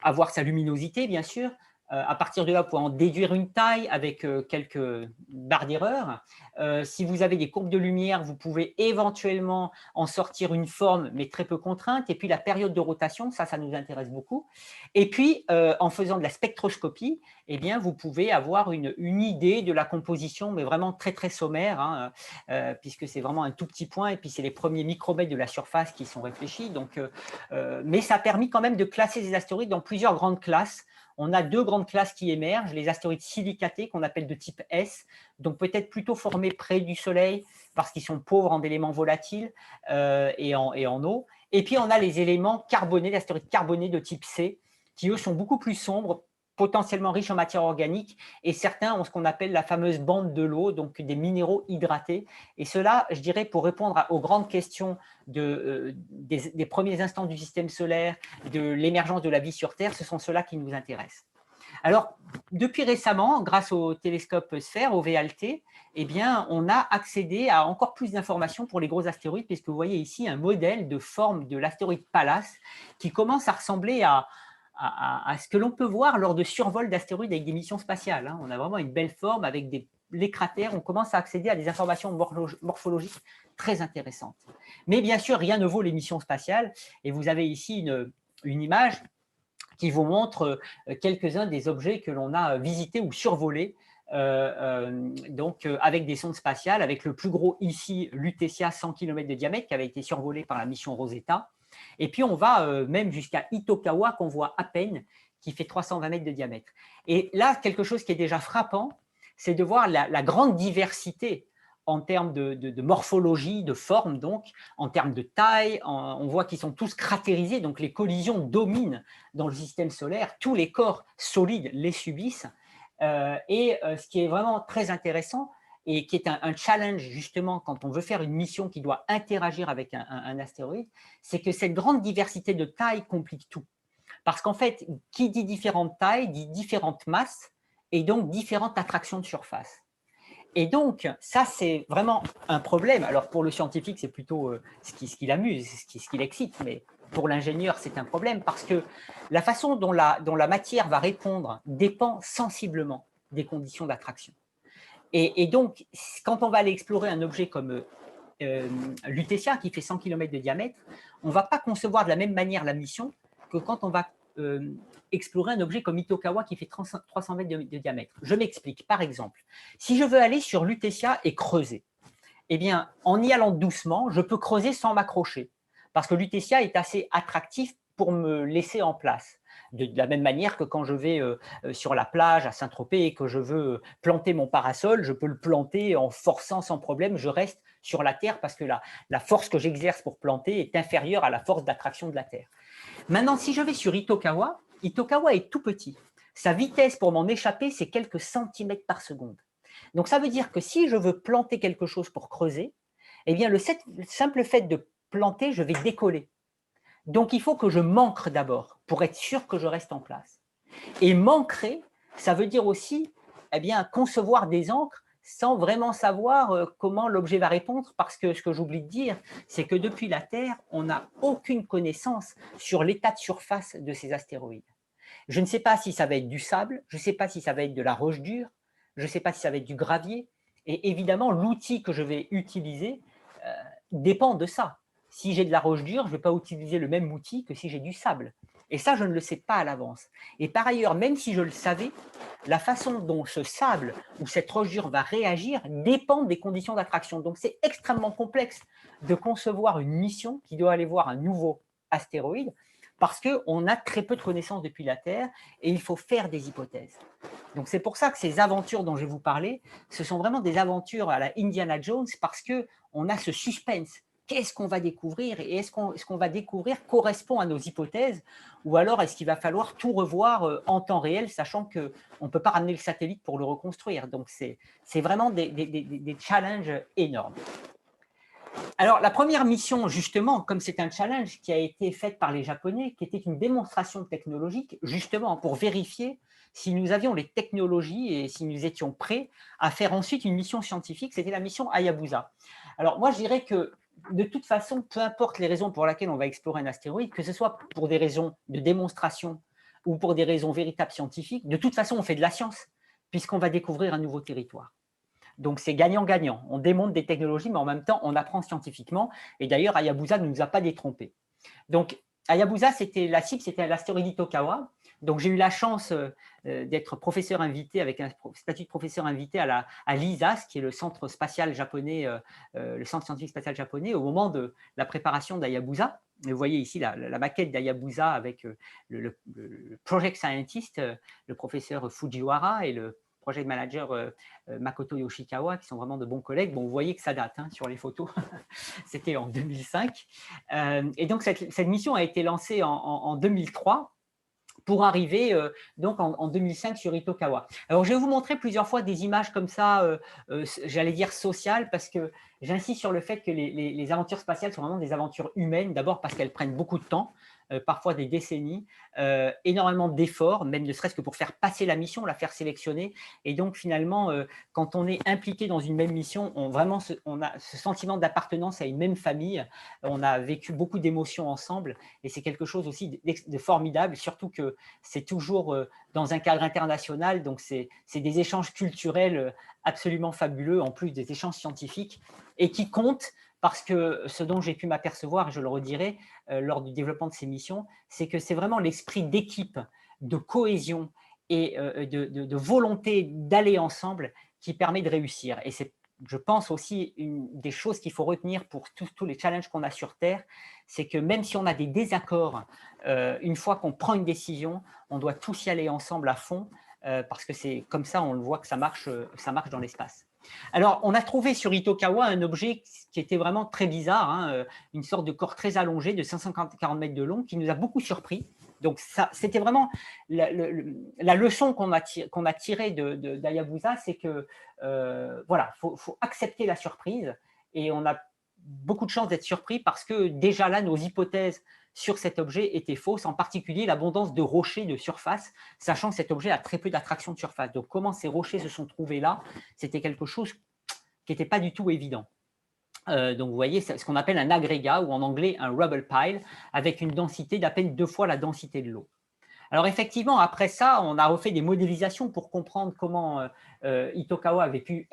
avoir sa luminosité, bien sûr. À partir de là, vous pouvez en déduire une taille avec quelques barres d'erreur. Si vous avez des courbes de lumière, vous pouvez éventuellement en sortir une forme, mais très peu contrainte. Et puis la période de rotation, ça nous intéresse beaucoup. Et puis, en faisant de la spectroscopie, eh bien, vous pouvez avoir une idée de la composition, mais vraiment très, très sommaire, puisque c'est vraiment un tout petit point. Et puis, c'est les premiers micromètres de la surface qui sont réfléchis. Donc, mais ça a permis quand même de classer ces astéroïdes dans plusieurs grandes classes. On a deux grandes classes qui émergent, les astéroïdes silicatés qu'on appelle de type S, donc peut-être plutôt formés près du Soleil parce qu'ils sont pauvres en éléments volatiles et en eau. Et puis on a les éléments carbonés, les astéroïdes carbonés de type C, qui eux sont beaucoup plus sombres, potentiellement riches en matière organique, et certains ont ce qu'on appelle la fameuse bande de l'eau, donc des minéraux hydratés. Et cela, je dirais, pour répondre aux grandes questions des premiers instants du système solaire, de l'émergence de la vie sur Terre, ce sont ceux-là qui nous intéressent. Alors, depuis récemment, grâce au télescope Sphère, au VLT, eh bien, on a accédé à encore plus d'informations pour les gros astéroïdes, puisque vous voyez ici un modèle de forme de l'astéroïde Pallas qui commence à ressembler à ce que l'on peut voir lors de survols d'astéroïdes avec des missions spatiales. On a vraiment une belle forme avec les cratères. On commence à accéder à des informations morphologiques très intéressantes. Mais bien sûr, rien ne vaut les missions spatiales. Et vous avez ici une image qui vous montre quelques-uns des objets que l'on a visités ou survolés avec des sondes spatiales, avec le plus gros ici, Lutetia, 100 km de diamètre, qui avait été survolé par la mission Rosetta. Et puis, on va même jusqu'à Itokawa, qu'on voit à peine, qui fait 320 mètres de diamètre. Et là, quelque chose qui est déjà frappant, c'est de voir la grande diversité en termes de morphologie, de forme, donc, en termes de taille. On voit qu'ils sont tous cratérisés, donc les collisions dominent dans le système solaire. Tous les corps solides les subissent. Ce qui est vraiment très intéressant, et qui est un challenge justement quand on veut faire une mission qui doit interagir avec un astéroïde, c'est que cette grande diversité de tailles complique tout. Parce qu'en fait, qui dit différentes tailles, dit différentes masses, et donc différentes attractions de surface. Et donc, ça, c'est vraiment un problème. Alors, pour le scientifique, c'est plutôt ce qui l'amuse, ce qui l'excite, mais pour l'ingénieur, c'est un problème parce que la façon dont la matière va répondre dépend sensiblement des conditions d'attraction. Et donc, quand on va aller explorer un objet comme Lutetia, qui fait 100 km de diamètre, on ne va pas concevoir de la même manière la mission que quand on va explorer un objet comme Itokawa qui fait 300 mètres de diamètre. Je m'explique. Par exemple, si je veux aller sur Lutetia et creuser, eh bien, en y allant doucement, je peux creuser sans m'accrocher, parce que Lutetia est assez attractif pour me laisser en place. De la même manière que quand je vais sur la plage à Saint-Tropez et que je veux planter mon parasol, je peux le planter en forçant sans problème, je reste sur la terre parce que la force que j'exerce pour planter est inférieure à la force d'attraction de la terre. Maintenant, si je vais sur Itokawa, Itokawa est tout petit. Sa vitesse pour m'en échapper, c'est quelques centimètres par seconde. Donc, ça veut dire que si je veux planter quelque chose pour creuser, eh bien, le simple fait de planter, je vais décoller. Donc, il faut que je m'ancre d'abord pour être sûr que je reste en place. Et m'ancrer, ça veut dire aussi eh bien, concevoir des ancres sans vraiment savoir comment l'objet va répondre, parce que ce que j'oublie de dire, c'est que depuis la Terre, on n'a aucune connaissance sur l'état de surface de ces astéroïdes. Je ne sais pas si ça va être du sable, je ne sais pas si ça va être de la roche dure, je ne sais pas si ça va être du gravier. Et évidemment, l'outil que je vais utiliser dépend de ça. Si j'ai de la roche dure, je ne vais pas utiliser le même outil que si j'ai du sable. Et ça, je ne le sais pas à l'avance. Et par ailleurs, même si je le savais, la façon dont ce sable ou cette roche dure va réagir dépend des conditions d'attraction. Donc, c'est extrêmement complexe de concevoir une mission qui doit aller voir un nouveau astéroïde parce qu'on a très peu de connaissances depuis la Terre et il faut faire des hypothèses. Donc, c'est pour ça que ces aventures dont je vais vous parler, ce sont vraiment des aventures à la Indiana Jones parce qu'on a ce suspense. Qu'est-ce qu'on va découvrir et est-ce qu'on va découvrir correspond à nos hypothèses ou alors est-ce qu'il va falloir tout revoir en temps réel, sachant qu'on ne peut pas ramener le satellite pour le reconstruire. Donc, c'est vraiment des challenges énormes. Alors, la première mission, justement, comme c'est un challenge qui a été faite par les Japonais, qui était une démonstration technologique, justement, pour vérifier si nous avions les technologies et si nous étions prêts à faire ensuite une mission scientifique, c'était la mission Hayabusa. Alors, moi, je dirais que de toute façon, peu importe les raisons pour lesquelles on va explorer un astéroïde, que ce soit pour des raisons de démonstration ou pour des raisons véritables scientifiques, de toute façon, on fait de la science, puisqu'on va découvrir un nouveau territoire. Donc, c'est gagnant-gagnant. On démontre des technologies, mais en même temps, on apprend scientifiquement. Et d'ailleurs, Hayabusa ne nous a pas détrompés. Donc, Hayabusa, la cible, c'était l'astéroïde Itokawa. Donc, j'ai eu la chance d'être professeur invité avec un statut de professeur invité à l'ISAS, qui est le centre spatial japonais, le centre scientifique spatial japonais, au moment de la préparation d'Hayabusa. Vous voyez ici la maquette d'Hayabusa avec le project scientist, le professeur Fujiwara et le project manager Makoto Yoshikawa, qui sont vraiment de bons collègues. Bon, vous voyez que ça date sur les photos. C'était en 2005. Et donc, cette mission a été lancée en 2003 pour arriver donc en 2005 sur Itokawa. Alors, je vais vous montrer plusieurs fois des images comme ça, j'allais dire sociales, parce que j'insiste sur le fait que les aventures spatiales sont vraiment des aventures humaines, d'abord parce qu'elles prennent beaucoup de temps, parfois des décennies, énormément d'efforts, même ne serait-ce que pour faire passer la mission, la faire sélectionner. Et donc, finalement, quand on est impliqué dans une même mission, on a ce sentiment d'appartenance à une même famille. On a vécu beaucoup d'émotions ensemble et c'est quelque chose aussi de formidable, surtout que c'est toujours dans un cadre international. Donc, c'est des échanges culturels absolument fabuleux, en plus des échanges scientifiques, et qui comptent parce que ce dont j'ai pu m'apercevoir, et je le redirai lors du développement de ces missions, c'est que c'est vraiment l'esprit d'équipe, de cohésion et de volonté d'aller ensemble qui permet de réussir. Et c'est, je pense aussi, une des choses qu'il faut retenir pour tous les challenges qu'on a sur Terre, c'est que même si on a des désaccords, une fois qu'on prend une décision, on doit tous y aller ensemble à fond, parce que c'est comme ça, on le voit que ça marche dans l'espace. Alors, on a trouvé sur Itokawa un objet qui était vraiment très bizarre, une sorte de corps très allongé de 540 mètres de long qui nous a beaucoup surpris. Donc, c'était vraiment la leçon qu'on a tirée d'Hayabusa, c'est que voilà, faut accepter la surprise et on a beaucoup de chance d'être surpris parce que déjà là, nos hypothèses sur cet objet étaient fausses, en particulier l'abondance de rochers de surface, sachant que cet objet a très peu d'attraction de surface. Donc, comment ces rochers se sont trouvés là, c'était quelque chose qui n'était pas du tout évident. Donc, vous voyez, c'est ce qu'on appelle un agrégat, ou en anglais un rubble pile, avec une densité d'à peine 2 fois la densité de l'eau. Alors effectivement, après ça, on a refait des modélisations pour comprendre comment Itokawa avait pu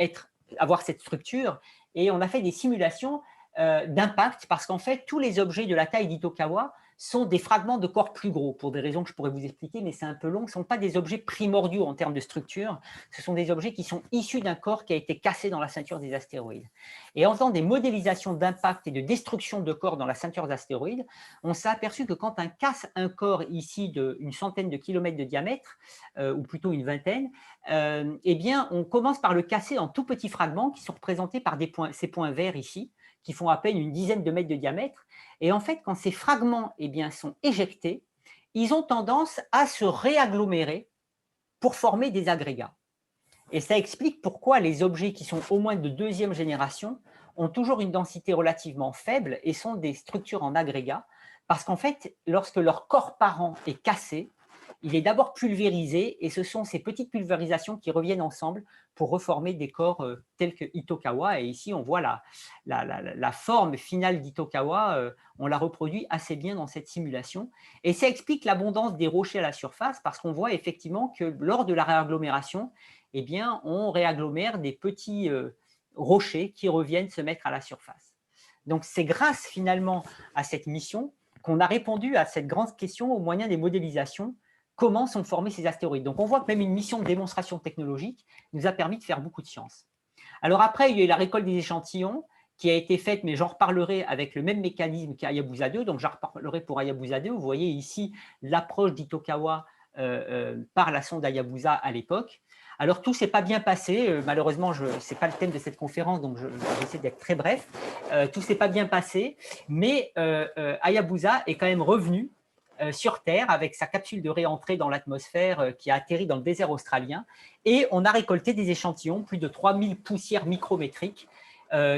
avoir cette structure, et on a fait des simulations d'impact, parce qu'en fait, tous les objets de la taille d'Itokawa sont des fragments de corps plus gros, pour des raisons que je pourrais vous expliquer, mais c'est un peu long. Ce ne sont pas des objets primordiaux en termes de structure, ce sont des objets qui sont issus d'un corps qui a été cassé dans la ceinture des astéroïdes. Et en faisant des modélisations d'impact et de destruction de corps dans la ceinture d'astéroïdes, on s'est aperçu que quand on casse un corps ici d'une centaine de kilomètres de diamètre, ou plutôt une vingtaine, eh bien, on commence par le casser en tout petits fragments qui sont représentés par ces points verts ici, qui font à peine une dizaine de mètres de diamètre. Et en fait, quand ces fragments sont éjectés, ils ont tendance à se réagglomérer pour former des agrégats. Et ça explique pourquoi les objets qui sont au moins de deuxième génération ont toujours une densité relativement faible et sont des structures en agrégats, parce qu'en fait, lorsque leur corps parent est cassé, il est d'abord pulvérisé, et ce sont ces petites pulvérisations qui reviennent ensemble pour reformer des corps tels que Itokawa. Et ici, on voit la forme finale d'Itokawa, on la reproduit assez bien dans cette simulation. Et ça explique l'abondance des rochers à la surface, parce qu'on voit effectivement que lors de la réagglomération, eh bien, on réagglomère des petits rochers qui reviennent se mettre à la surface. Donc, c'est grâce finalement à cette mission qu'on a répondu à cette grande question au moyen des modélisations. Comment sont formés ces astéroïdes? Donc, on voit que même une mission de démonstration technologique nous a permis de faire beaucoup de science. Alors après, il y a eu la récolte des échantillons qui a été faite, mais j'en reparlerai avec le même mécanisme qu'Hayabusa 2. Donc, j'en reparlerai pour Hayabusa 2. Vous voyez ici l'approche d'Itokawa par la sonde Hayabusa à l'époque. Alors, tout ne s'est pas bien passé. Malheureusement, ce n'est pas le thème de cette conférence, donc j'essaie d'être très bref. Tout ne s'est pas bien passé, mais Hayabusa est quand même revenu sur Terre avec sa capsule de réentrée dans l'atmosphère qui a atterri dans le désert australien. Et on a récolté des échantillons, plus de 3000 poussières micrométriques,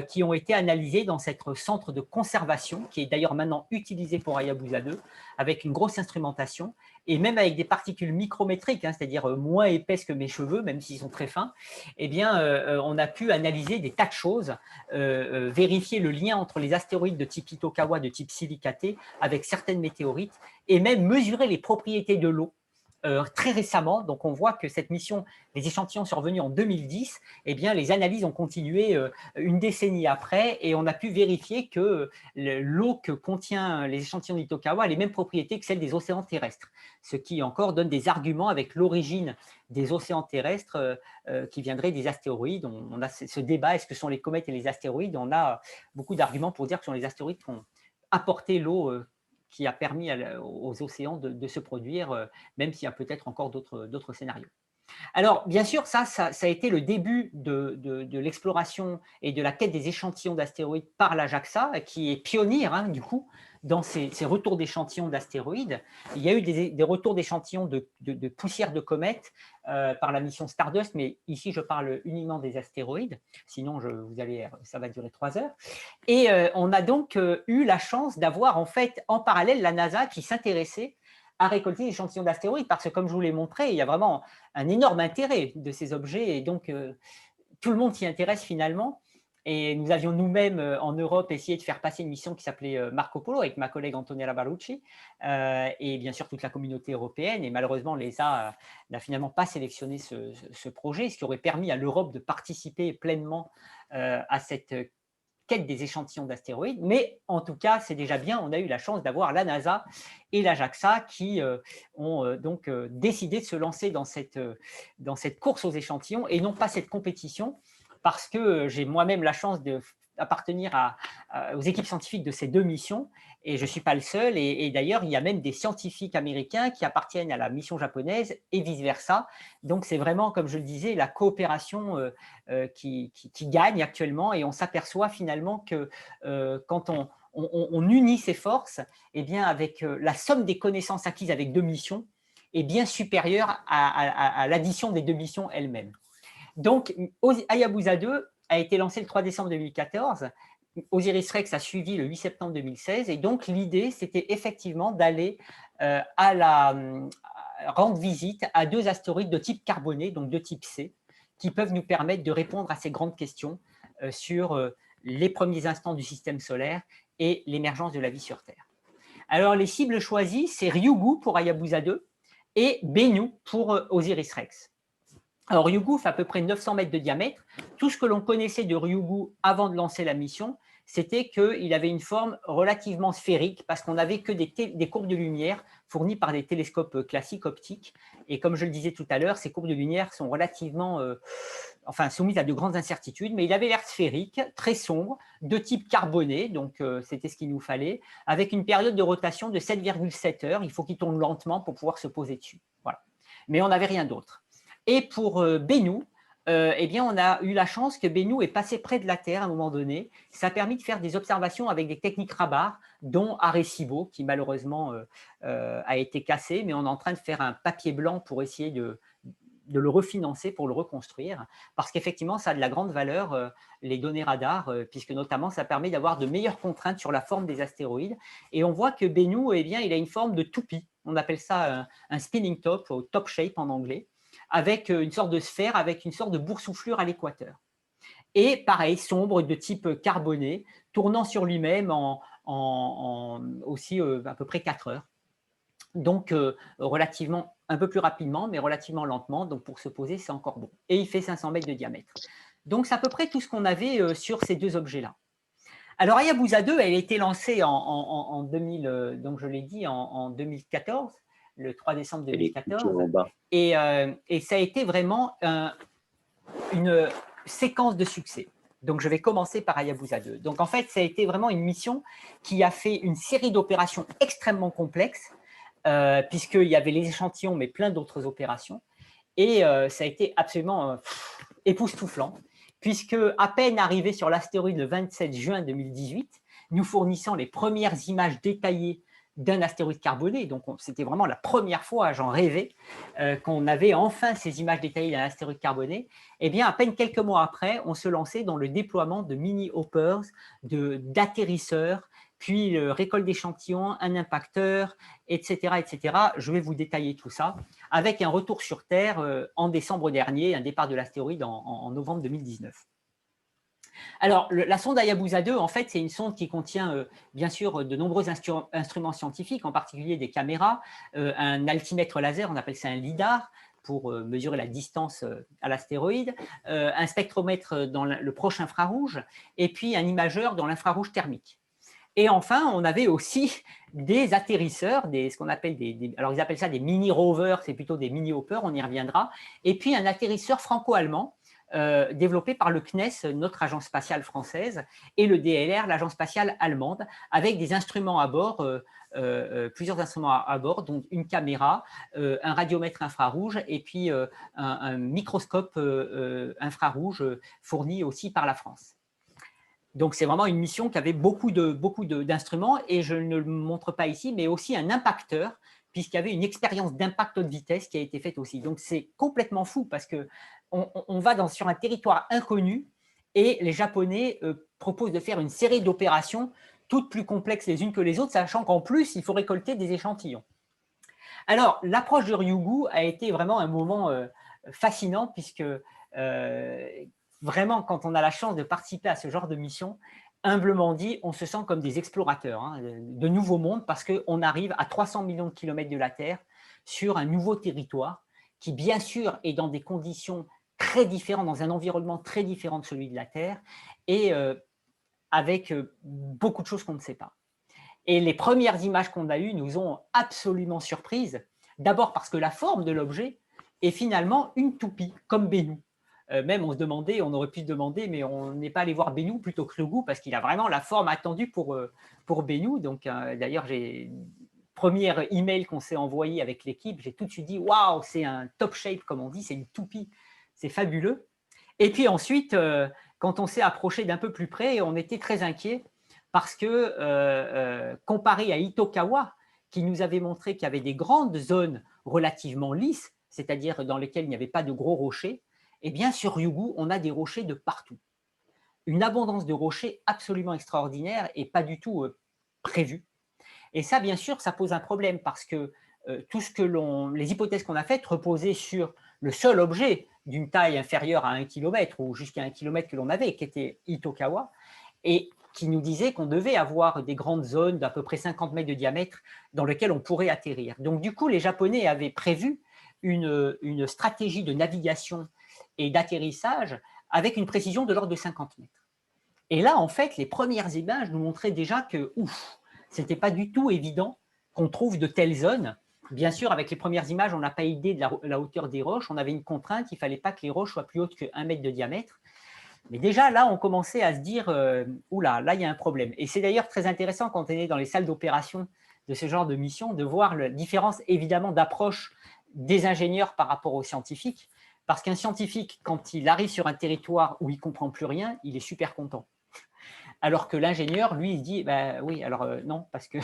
qui ont été analysées dans ce centre de conservation, qui est d'ailleurs maintenant utilisé pour Hayabusa 2, avec une grosse instrumentation, et même avec des particules micrométriques, c'est-à-dire moins épaisses que mes cheveux, même s'ils sont très fins. Eh bien, on a pu analyser des tas de choses, vérifier le lien entre les astéroïdes de type Itokawa, de type silicaté, avec certaines météorites, et même mesurer les propriétés de l'eau très récemment. Donc, on voit que cette mission, les échantillons sont revenus en 2010, eh bien, les analyses ont continué une décennie après, et on a pu vérifier que l'eau que contient les échantillons d'Itokawa a les mêmes propriétés que celles des océans terrestres, ce qui encore donne des arguments avec l'origine des océans terrestres qui viendraient des astéroïdes. On a ce débat, est-ce que ce sont les comètes et les astéroïdes? On a beaucoup d'arguments pour dire que ce sont les astéroïdes qui ont apporté l'eau qui a permis aux océans de se produire, même s'il y a peut-être encore d'autres scénarios. Alors, bien sûr, ça a été le début de l'exploration et de la quête des échantillons d'astéroïdes par la JAXA, qui est pionnière, du coup, dans ces retours d'échantillons d'astéroïdes. Il y a eu des retours d'échantillons de poussière de comètes par la mission Stardust, mais ici, je parle uniquement des astéroïdes, sinon, ça va durer 3 heures. Et on a donc eu la chance d'avoir, en fait, en parallèle, la NASA qui s'intéressait à récolter des échantillons d'astéroïdes, parce que, comme je vous l'ai montré, il y a vraiment un énorme intérêt de ces objets, et donc tout le monde s'y intéresse finalement. Et nous avions nous-mêmes en Europe essayé de faire passer une mission qui s'appelait Marco Polo avec ma collègue Antonella Barucci, et bien sûr toute la communauté européenne. Et malheureusement, l'ESA n'a finalement pas sélectionné ce projet, ce qui aurait permis à l'Europe de participer pleinement à cette quête des échantillons d'astéroïdes. Mais en tout cas, c'est déjà bien. On a eu la chance d'avoir la NASA et la JAXA qui ont donc décidé de se lancer dans cette course aux échantillons, et non pas cette compétition, parce que j'ai moi-même la chance d'appartenir aux équipes scientifiques de ces 2 missions, et je ne suis pas le seul. Et d'ailleurs, il y a même des scientifiques américains qui appartiennent à la mission japonaise et vice-versa. Donc, c'est vraiment, comme je le disais, la coopération qui gagne actuellement, et on s'aperçoit finalement que quand on unit ses forces, eh bien, avec la somme des connaissances acquises avec 2 missions est bien supérieure à l'addition des 2 missions elles-mêmes. Donc, Hayabusa 2 a été lancé le 3 décembre 2014. Osiris-Rex a suivi le 8 septembre 2016. Et donc, l'idée, c'était effectivement d'aller rendre visite à 2 astéroïdes de type carboné, donc de type C, qui peuvent nous permettre de répondre à ces grandes questions sur les premiers instants du système solaire et l'émergence de la vie sur Terre. Alors, les cibles choisies, c'est Ryugu pour Hayabusa 2, et Bennu pour Osiris Rex. Alors, Ryugu fait à peu près 900 mètres de diamètre. Tout ce que l'on connaissait de Ryugu avant de lancer la mission, c'était qu'il avait une forme relativement sphérique parce qu'on n'avait que des courbes de lumière fournies par des télescopes classiques optiques. Et comme je le disais tout à l'heure, ces courbes de lumière sont relativement soumises à de grandes incertitudes, mais il avait l'air sphérique, très sombre, de type carboné, donc c'était ce qu'il nous fallait, avec une période de rotation de 7,7 heures. Il faut qu'il tourne lentement pour pouvoir se poser dessus. Voilà. Mais on n'avait rien d'autre. Et pour Bennu, eh bien, on a eu la chance que Bennu est passé près de la Terre à un moment donné. Ça a permis de faire des observations avec des techniques radar, dont Arecibo, qui malheureusement a été cassé, mais on est en train de faire un papier blanc pour essayer de le refinancer, pour le reconstruire, parce qu'effectivement, ça a de la grande valeur, les données radar, puisque notamment, ça permet d'avoir de meilleures contraintes sur la forme des astéroïdes. Et on voit que Bennu, eh bien, il a une forme de toupie. On appelle ça un spinning top, ou top shape en anglais, avec une sorte de sphère, avec une sorte de boursouflure à l'équateur. Et pareil, sombre, de type carboné, tournant sur lui-même aussi à peu près 4 heures. Donc, relativement, un peu plus rapidement, mais relativement lentement. Donc, pour se poser, c'est encore bon. Et il fait 500 mètres de diamètre. Donc, c'est à peu près tout ce qu'on avait sur ces deux objets-là. Alors, Hayabusa 2, elle a été lancée en 2000, donc je l'ai dit, en 2014, le 3 décembre 2014. Et ça a été vraiment une séquence de succès. Donc, je vais commencer par Hayabusa 2. Donc, en fait, ça a été vraiment une mission qui a fait une série d'opérations extrêmement complexes, puisqu'il y avait les échantillons, mais plein d'autres opérations. Et ça a été absolument époustouflant, puisque à peine arrivé sur l'astéroïde le 27 juin 2018, nous fournissant les premières images détaillées d'un astéroïde carboné. Donc, c'était vraiment la première fois, j'en rêvais, qu'on avait enfin ces images détaillées d'un astéroïde carboné. Eh bien, à peine quelques mois après, on se lançait dans le déploiement de mini-hoppers, d'atterrisseurs, puis récolte d'échantillons, un impacteur, etc., etc. Je vais vous détailler tout ça, avec un retour sur Terre en décembre dernier, un départ de l'astéroïde en novembre 2019. Alors, la sonde Hayabusa 2, en fait, c'est une sonde qui contient bien sûr de nombreux instruments scientifiques, en particulier des caméras, un altimètre laser, on appelle ça un LIDAR, pour mesurer la distance à l'astéroïde, un spectromètre dans le proche infrarouge, et puis un imageur dans l'infrarouge thermique. Et enfin, on avait aussi des atterrisseurs, ce qu'on appelle alors ils appellent ça des mini-rovers, c'est plutôt des mini-hoppers, on y reviendra, et puis un atterrisseur franco-allemand, développé par le CNES, notre agence spatiale française, et le DLR, l'agence spatiale allemande, avec des instruments à bord, plusieurs instruments à bord, dont une caméra, un radiomètre infrarouge et puis un microscope infrarouge fourni aussi par la France. Donc, c'est vraiment une mission qui avait beaucoup d'instruments, et je ne le montre pas ici, mais aussi un impacteur, puisqu'il y avait une expérience d'impact haute vitesse qui a été faite aussi. Donc, c'est complètement fou parce qu'on va sur un territoire inconnu, et les Japonais proposent de faire une série d'opérations, toutes plus complexes les unes que les autres, sachant qu'en plus, il faut récolter des échantillons. Alors, l'approche de Ryugu a été vraiment un moment fascinant, puisque vraiment, quand on a la chance de participer à ce genre de mission, humblement dit, on se sent comme des explorateurs de nouveaux mondes, parce qu'on arrive à 300 millions de kilomètres de la Terre sur un nouveau territoire qui, bien sûr, est dans des conditions très différentes, dans un environnement très différent de celui de la Terre, et avec beaucoup de choses qu'on ne sait pas. Et les premières images qu'on a eues nous ont absolument surprises, d'abord parce que la forme de l'objet est finalement une toupie, comme Bennu. Même on aurait pu se demander, mais on n'est pas allé voir Bennu plutôt que Ryugu, parce qu'il a vraiment la forme attendue pour Bennu. Donc d'ailleurs, premier email qu'on s'est envoyé avec l'équipe, j'ai tout de suite dit waouh, c'est un top shape, comme on dit, c'est une toupie, c'est fabuleux. Et puis ensuite, quand on s'est approché d'un peu plus près, on était très inquiets, parce que comparé à Itokawa, qui nous avait montré qu'il y avait des grandes zones relativement lisses, c'est-à-dire dans lesquelles il n'y avait pas de gros rochers, eh bien, sur Ryugu, on a des rochers de partout. Une abondance de rochers absolument extraordinaire et pas du tout prévue. Et ça, bien sûr, ça pose un problème, parce que les hypothèses qu'on a faites reposaient sur le seul objet d'une taille inférieure à 1 km ou jusqu'à 1 km que l'on avait, qui était Itokawa. Et qui nous disait qu'on devait avoir des grandes zones d'à peu près 50 mètres de diamètre dans lesquelles on pourrait atterrir. Donc du coup, les Japonais avaient prévu une stratégie de navigation et d'atterrissage avec une précision de l'ordre de 50 mètres. Et là, en fait, les premières images nous montraient déjà que, ce n'était pas du tout évident qu'on trouve de telles zones. Bien sûr, avec les premières images, on n'a pas idée de la hauteur des roches. On avait une contrainte, il ne fallait pas que les roches soient plus hautes que 1 mètre de diamètre. Mais déjà, là, on commençait à se dire, oula, là, il y a un problème. Et c'est d'ailleurs très intéressant quand on est dans les salles d'opération de ce genre de mission, de voir la différence, évidemment, d'approche des ingénieurs par rapport aux scientifiques. Parce qu'un scientifique, quand il arrive sur un territoire où il ne comprend plus rien, il est super content. Alors que l'ingénieur, lui, il dit, bah, oui, alors non, parce que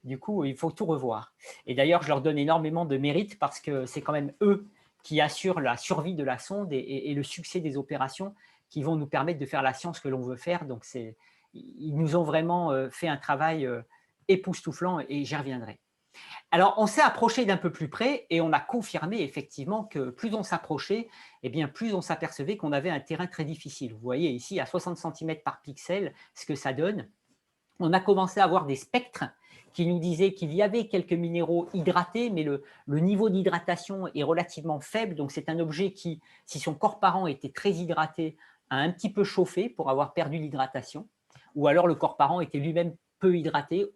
du coup, il faut tout revoir. Et d'ailleurs, je leur donne énormément de mérite parce que c'est quand même eux qui assurent la survie de la sonde et le succès des opérations qui vont nous permettre de faire la science que l'on veut faire. Donc, ils nous ont vraiment fait un travail époustouflant et j'y reviendrai. Alors, on s'est approché d'un peu plus près et on a confirmé effectivement que plus on s'approchait, eh bien, plus on s'apercevait qu'on avait un terrain très difficile. Vous voyez ici, à 60 cm par pixel, ce que ça donne. On a commencé à avoir des spectres qui nous disaient qu'il y avait quelques minéraux hydratés, mais le niveau d'hydratation est relativement faible. Donc, c'est un objet qui, si son corps parent était très hydraté, a un petit peu chauffé pour avoir perdu l'hydratation. Ou alors, le corps parent était lui-même peu hydraté.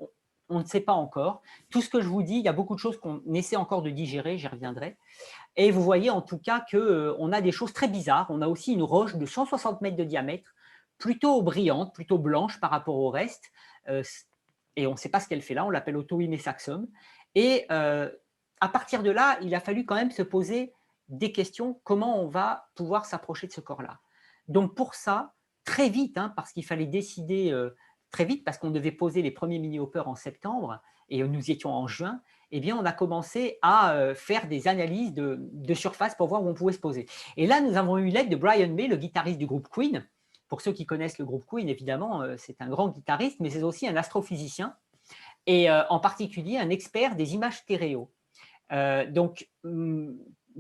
On ne sait pas encore. Tout ce que je vous dis, il y a beaucoup de choses qu'on essaie encore de digérer, j'y reviendrai. Et vous voyez en tout cas qu'on a des choses très bizarres. On a aussi une roche de 160 mètres de diamètre, plutôt brillante, plutôt blanche par rapport au reste. Et on ne sait pas ce qu'elle fait là, on l'appelle Autoimessaxum. Et à partir de là, il a fallu quand même se poser des questions, comment on va pouvoir s'approcher de ce corps-là. Donc pour ça, très vite, parce qu'il fallait décider très vite, parce qu'on devait poser les premiers mini-hoppers en septembre, et nous étions en juin, eh bien, on a commencé à faire des analyses de surface pour voir où on pouvait se poser. Et là, nous avons eu l'aide de Brian May, le guitariste du groupe Queen. Pour ceux qui connaissent le groupe Queen, évidemment, c'est un grand guitariste, mais c'est aussi un astrophysicien, et en particulier un expert des images stéréo. Donc,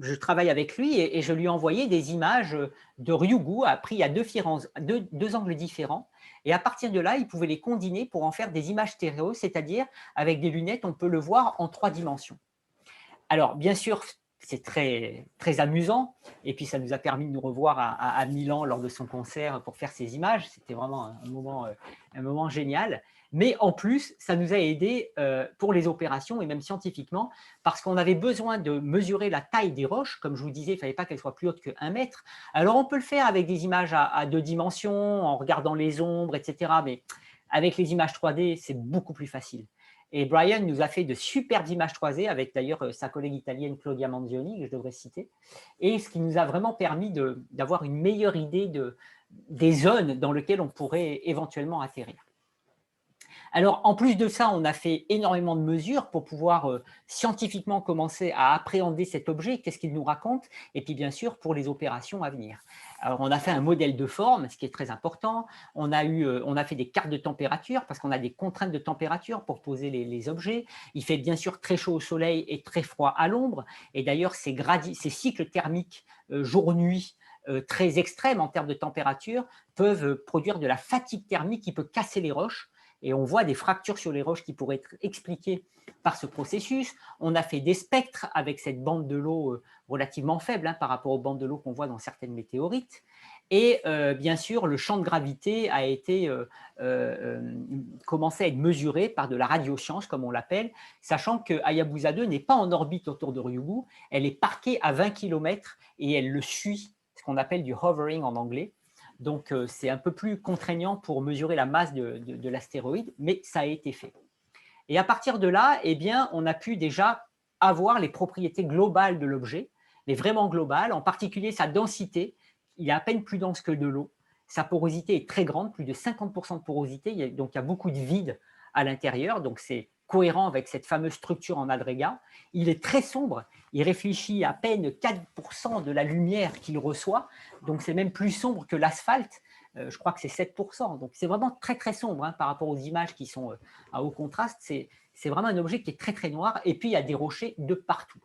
je travaille avec lui et je lui ai envoyé des images de Ryugu prises à deux angles différents. Et à partir de là, il pouvait les combiner pour en faire des images stéréo, c'est-à-dire avec des lunettes, on peut le voir en 3 dimensions. Alors, bien sûr, c'est très, très amusant. Et puis, ça nous a permis de nous revoir à Milan lors de son concert pour faire ces images. C'était vraiment un moment génial. Mais en plus, ça nous a aidés pour les opérations et même scientifiquement, parce qu'on avait besoin de mesurer la taille des roches. Comme je vous disais, il ne fallait pas qu'elles soient plus hautes que 1 mètre. Alors, on peut le faire avec des images à 2 dimensions, en regardant les ombres, etc. Mais avec les images 3D, c'est beaucoup plus facile. Et Brian nous a fait de superbes images 3D avec d'ailleurs sa collègue italienne Claudia Manzioni, que je devrais citer, et ce qui nous a vraiment permis d'avoir une meilleure idée des zones dans lesquelles on pourrait éventuellement atterrir. Alors, en plus de ça, on a fait énormément de mesures pour pouvoir scientifiquement commencer à appréhender cet objet, qu'est-ce qu'il nous raconte, et puis bien sûr pour les opérations à venir. Alors, on a fait un modèle de forme, ce qui est très important. On a fait des cartes de température parce qu'on a des contraintes de température pour poser les objets. Il fait bien sûr très chaud au soleil et très froid à l'ombre. Et d'ailleurs, ces cycles thermiques jour-nuit très extrêmes en termes de température peuvent produire de la fatigue thermique qui peut casser les roches. Et on voit des fractures sur les roches qui pourraient être expliquées par ce processus. On a fait des spectres avec cette bande de l'eau relativement faible par rapport aux bandes de l'eau qu'on voit dans certaines météorites. Et bien sûr, le champ de gravité a été commencé à être mesuré par de la radioscience, comme on l'appelle, sachant que Hayabusa 2 n'est pas en orbite autour de Ryugu, elle est parquée à 20 km et elle le suit, ce qu'on appelle du hovering en anglais. Donc, c'est un peu plus contraignant pour mesurer la masse de l'astéroïde, mais ça a été fait. Et à partir de là, eh bien, on a pu déjà avoir les propriétés globales de l'objet, mais vraiment globales, en particulier sa densité. Il est à peine plus dense que de l'eau. Sa porosité est très grande, plus de 50% de porosité, donc il y a beaucoup de vide à l'intérieur, donc c'est cohérent avec cette fameuse structure en agrégat. Il est très sombre, il réfléchit à peine 4% de la lumière qu'il reçoit, donc c'est même plus sombre que l'asphalte, je crois que c'est 7%, donc c'est vraiment très très sombre par rapport aux images qui sont à haut contraste, c'est vraiment un objet qui est très très noir, et puis il y a des rochers de partout.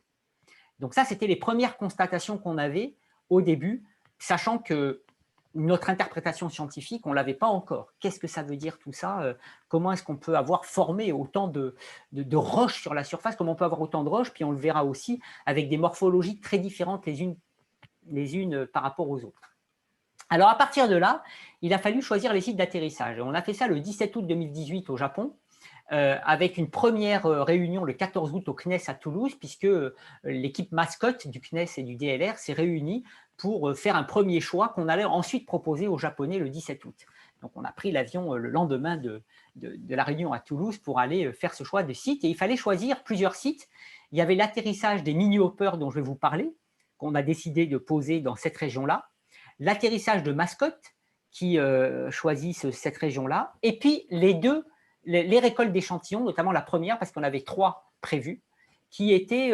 Donc ça, c'était les premières constatations qu'on avait au début, sachant que notre interprétation scientifique, on ne l'avait pas encore. Qu'est-ce que ça veut dire tout ça? Comment est-ce qu'on peut avoir formé autant de roches sur la surface? Comment on peut avoir autant de roches? Puis on le verra aussi avec des morphologies très différentes les unes par rapport aux autres. Alors à partir de là, il a fallu choisir les sites d'atterrissage. On a fait ça le 17 août 2018 au Japon, avec une première réunion le 14 août au CNES à Toulouse, puisque l'équipe mascotte du CNES et du DLR s'est réunie pour faire un premier choix qu'on allait ensuite proposer aux Japonais le 17 août. Donc on a pris l'avion le lendemain de la réunion à Toulouse pour aller faire ce choix de site. Et il fallait choisir plusieurs sites. Il y avait l'atterrissage des mini-hoppers dont je vais vous parler, qu'on a décidé de poser dans cette région-là, l'atterrissage de Mascotte qui choisissent cette région-là, et puis les récoltes d'échantillons, notamment la première, parce qu'on avait 3 prévues, qui étaient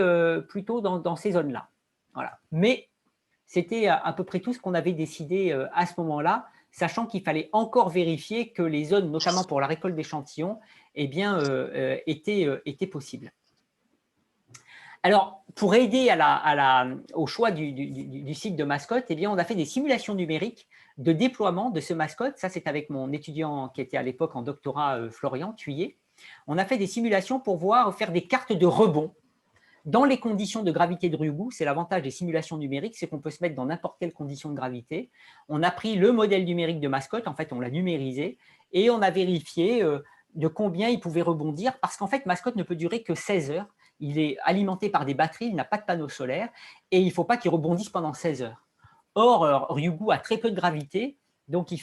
plutôt dans ces zones-là. Voilà. Mais c'était à peu près tout ce qu'on avait décidé à ce moment-là, sachant qu'il fallait encore vérifier que les zones, notamment pour la récolte d'échantillons, eh bien, étaient possibles. Alors, pour aider au choix du site de Mascotte, eh bien, on a fait des simulations numériques de déploiement de ce Mascotte. Ça, c'est avec mon étudiant qui était à l'époque en doctorat, Florian Thuillier. On a fait des simulations pour faire des cartes de rebond dans les conditions de gravité de Ryugu. C'est l'avantage des simulations numériques, c'est qu'on peut se mettre dans n'importe quelle condition de gravité. On a pris le modèle numérique de Mascotte, en fait, on l'a numérisé, et on a vérifié de combien il pouvait rebondir, parce qu'en fait, Mascotte ne peut durer que 16 heures. Il est alimenté par des batteries, il n'a pas de panneau solaire, et il ne faut pas qu'il rebondisse pendant 16 heures. Or, Ryugu a très peu de gravité, donc il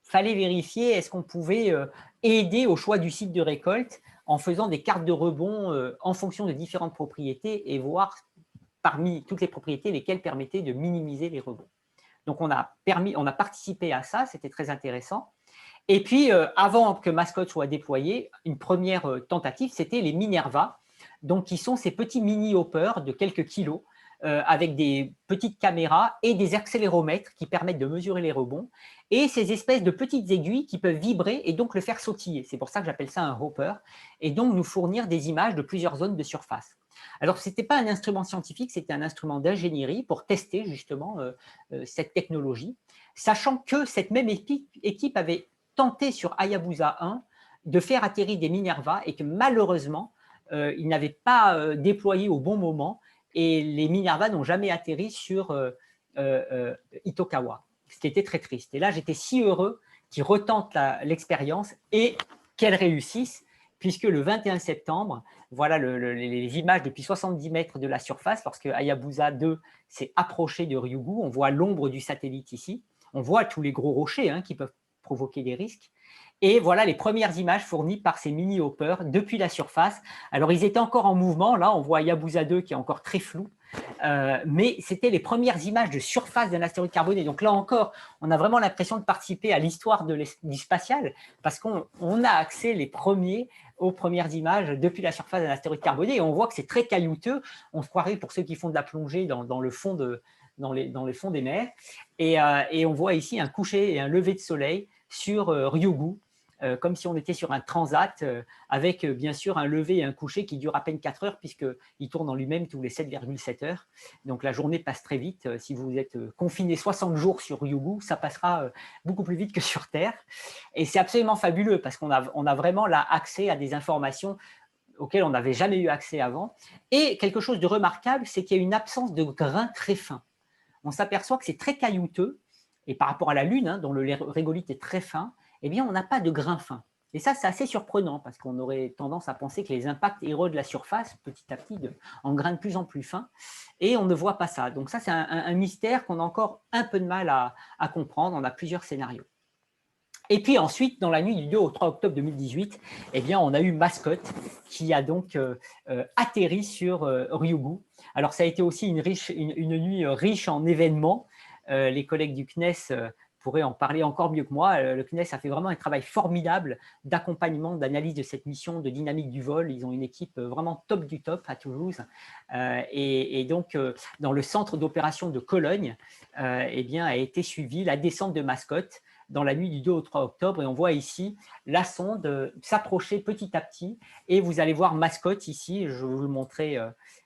fallait vérifier est-ce qu'on pouvait aider au choix du site de récolte en faisant des cartes de rebond en fonction de différentes propriétés et voir parmi toutes les propriétés lesquelles permettaient de minimiser les rebonds. Donc, on a participé à ça, c'était très intéressant. Et puis, avant que Mascotte soit déployé, une première tentative, c'était les Minerva, donc qui sont ces petits mini-hoppers de quelques kilos avec des petites caméras et des accéléromètres qui permettent de mesurer les rebonds et ces espèces de petites aiguilles qui peuvent vibrer et donc le faire sautiller. C'est pour ça que j'appelle ça un hopper et donc nous fournir des images de plusieurs zones de surface. Alors, ce n'était pas un instrument scientifique, c'était un instrument d'ingénierie pour tester justement cette technologie, sachant que cette même équipe avait tenté sur Hayabusa 1 de faire atterrir des Minerva et que malheureusement, ils n'avaient pas déployé au bon moment et les Minerva n'ont jamais atterri sur Itokawa, ce qui était très triste. Et là, j'étais si heureux qu'ils retentent l'expérience et qu'elle réussisse, puisque le 21 septembre, voilà les images depuis 70 mètres de la surface, lorsque Hayabusa 2 s'est approché de Ryugu, on voit l'ombre du satellite ici, on voit tous les gros rochers qui peuvent provoquer des risques. Et voilà les premières images fournies par ces mini-hoppers depuis la surface. Alors, ils étaient encore en mouvement. Là, on voit Hayabusa 2 qui est encore très flou. Mais c'était les premières images de surface d'un astéroïde carboné. Donc là encore, on a vraiment l'impression de participer à l'histoire du spatial parce qu'on a accès aux premières images depuis la surface d'un astéroïde carboné. Et on voit que c'est très caillouteux. On se croirait, pour ceux qui font de la plongée dans le fond dans les fonds des mers. Et on voit ici un coucher et un lever de soleil sur Ryugu, comme si on était sur un transat avec bien sûr un lever et un coucher qui dure à peine 4 heures puisqu'il tourne en lui-même tous les 7,7 heures. Donc la journée passe très vite. Si vous êtes confiné 60 jours sur Ryugu, ça passera beaucoup plus vite que sur Terre. Et c'est absolument fabuleux parce qu'on a vraiment là accès à des informations auxquelles on n'avait jamais eu accès avant. Et quelque chose de remarquable, c'est qu'il y a une absence de grains très fins. On s'aperçoit que c'est très caillouteux et par rapport à la Lune, dont le régolithe est très fin, eh bien, on n'a pas de grains fins. Et ça, c'est assez surprenant parce qu'on aurait tendance à penser que les impacts érodent la surface petit à petit en grains de plus en plus fins et on ne voit pas ça. Donc ça, c'est un mystère qu'on a encore un peu de mal à comprendre. On a plusieurs scénarios. Et puis ensuite, dans la nuit du 2 au 3 octobre 2018, eh bien, on a eu Mascotte qui a donc atterri sur Ryugu. Alors, ça a été aussi une nuit riche en événements. Les collègues du CNES pourraient en parler encore mieux que moi. Le CNES a fait vraiment un travail formidable d'accompagnement, d'analyse de cette mission, de dynamique du vol. Ils ont une équipe vraiment top du top à Toulouse. Et donc, dans le centre d'opération de Cologne, eh bien, a été suivie la descente de Mascotte dans la nuit du 2 au 3 octobre. Et on voit ici la sonde s'approcher petit à petit. Et vous allez voir Mascot ici, je vais vous le montrer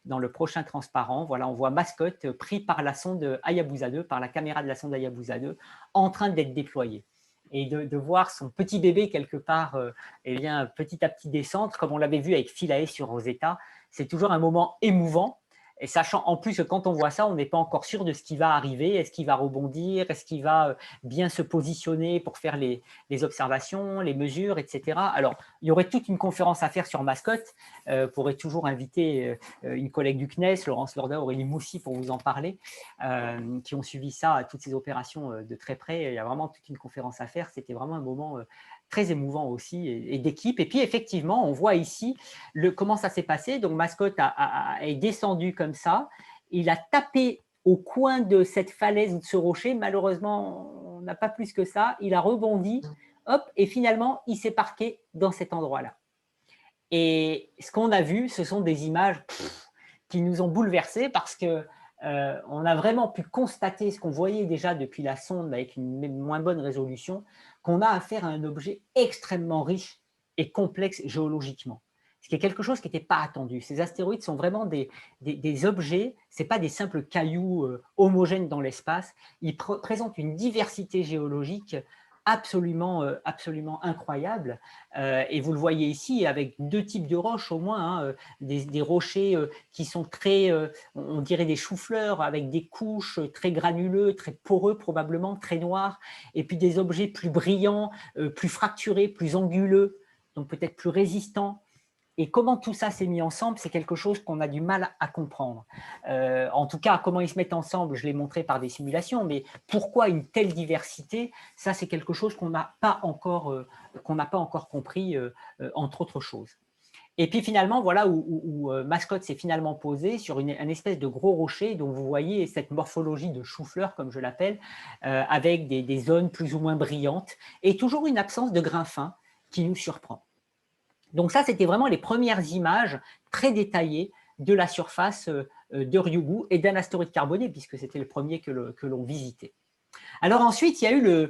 dans le prochain transparent. Voilà, on voit Mascot pris par la sonde Hayabusa 2, par la caméra de la sonde Hayabusa 2, en train d'être déployé. Et de voir son petit bébé quelque part eh bien, petit à petit descendre, comme on l'avait vu avec Philae sur Rosetta, c'est toujours un moment émouvant. Et sachant en plus que quand on voit ça, on n'est pas encore sûr de ce qui va arriver. Est-ce qu'il va rebondir? Est-ce qu'il va bien se positionner pour faire les observations, les mesures, etc. Alors, il y aurait toute une conférence à faire sur Mascot. Vous pourrez toujours inviter une collègue du CNES, Laurence Lorda, Aurélie Moussy, pour vous en parler, qui ont suivi ça, toutes ces opérations de très près. Il y a vraiment toute une conférence à faire. C'était vraiment un moment très émouvant aussi, et d'équipe. Et puis, effectivement, on voit ici comment ça s'est passé. Donc, Mascot est descendu comme ça. Il a tapé au coin de cette falaise ou de ce rocher. Malheureusement, on n'a pas plus que ça. Il a rebondi, hop, et finalement, il s'est parqué dans cet endroit-là. Et ce qu'on a vu, ce sont des images qui nous ont bouleversés parce que on a vraiment pu constater ce qu'on voyait déjà depuis la sonde avec une moins bonne résolution, qu'on a affaire à un objet extrêmement riche et complexe géologiquement. Ce qui est quelque chose qui n'était pas attendu. Ces astéroïdes sont vraiment des objets, ce n'est pas des simples cailloux homogènes dans l'espace, ils présentent une diversité géologique absolument incroyable. Et vous le voyez ici avec deux types de roches au moins, hein, des rochers qui sont très, on dirait des choux-fleurs avec des couches très granuleux, très poreux probablement, très noirs, et puis des objets plus brillants, plus fracturés, plus anguleux, donc peut-être plus résistants. Et comment tout ça s'est mis ensemble, c'est quelque chose qu'on a du mal à comprendre. En tout cas, comment ils se mettent ensemble, je l'ai montré par des simulations, mais pourquoi une telle diversité, ça c'est quelque chose qu'on n'a pas encore compris, entre autres choses. Et puis finalement, voilà où Mascot s'est finalement posé sur une espèce de gros rocher, dont vous voyez cette morphologie de chou-fleur, comme je l'appelle, avec des zones plus ou moins brillantes, et toujours une absence de grain fin qui nous surprend. Donc ça, c'était vraiment les premières images très détaillées de la surface de Ryugu et d'un astéroïde carboné, puisque c'était le premier que l'on visitait. Alors ensuite, il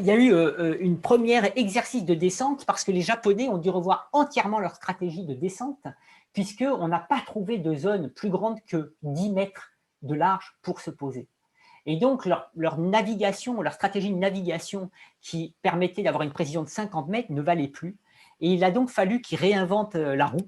y a eu une première exercice de descente, parce que les Japonais ont dû revoir entièrement leur stratégie de descente, puisqu'on n'a pas trouvé de zone plus grande que 10 mètres de large pour se poser. Et donc, leur navigation, leur stratégie de navigation qui permettait d'avoir une précision de 50 mètres ne valait plus. Et il a donc fallu qu'ils réinventent la roue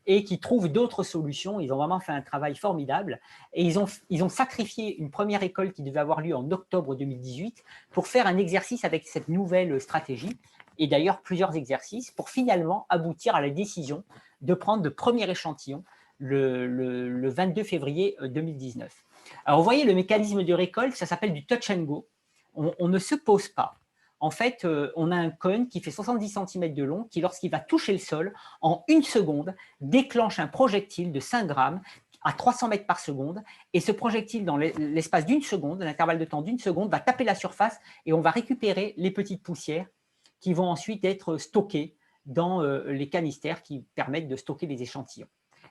et qu'ils trouvent d'autres solutions. Ils ont vraiment fait un travail formidable. Et ils ont sacrifié une première école qui devait avoir lieu en octobre 2018 pour faire un exercice avec cette nouvelle stratégie. Et d'ailleurs, plusieurs exercices pour finalement aboutir à la décision de prendre le premier échantillon le 22 février 2019. Alors, vous voyez, le mécanisme de récolte, ça s'appelle du touch and go. On ne se pose pas. En fait, on a un cône qui fait 70 cm de long, qui, lorsqu'il va toucher le sol, en 1 seconde, déclenche un projectile de 5 grammes à 300 mètres par seconde. Et ce projectile, dans l'espace d'1 seconde, l'intervalle de temps d'1 seconde, va taper la surface et on va récupérer les petites poussières qui vont ensuite être stockées dans les canistères qui permettent de stocker les échantillons.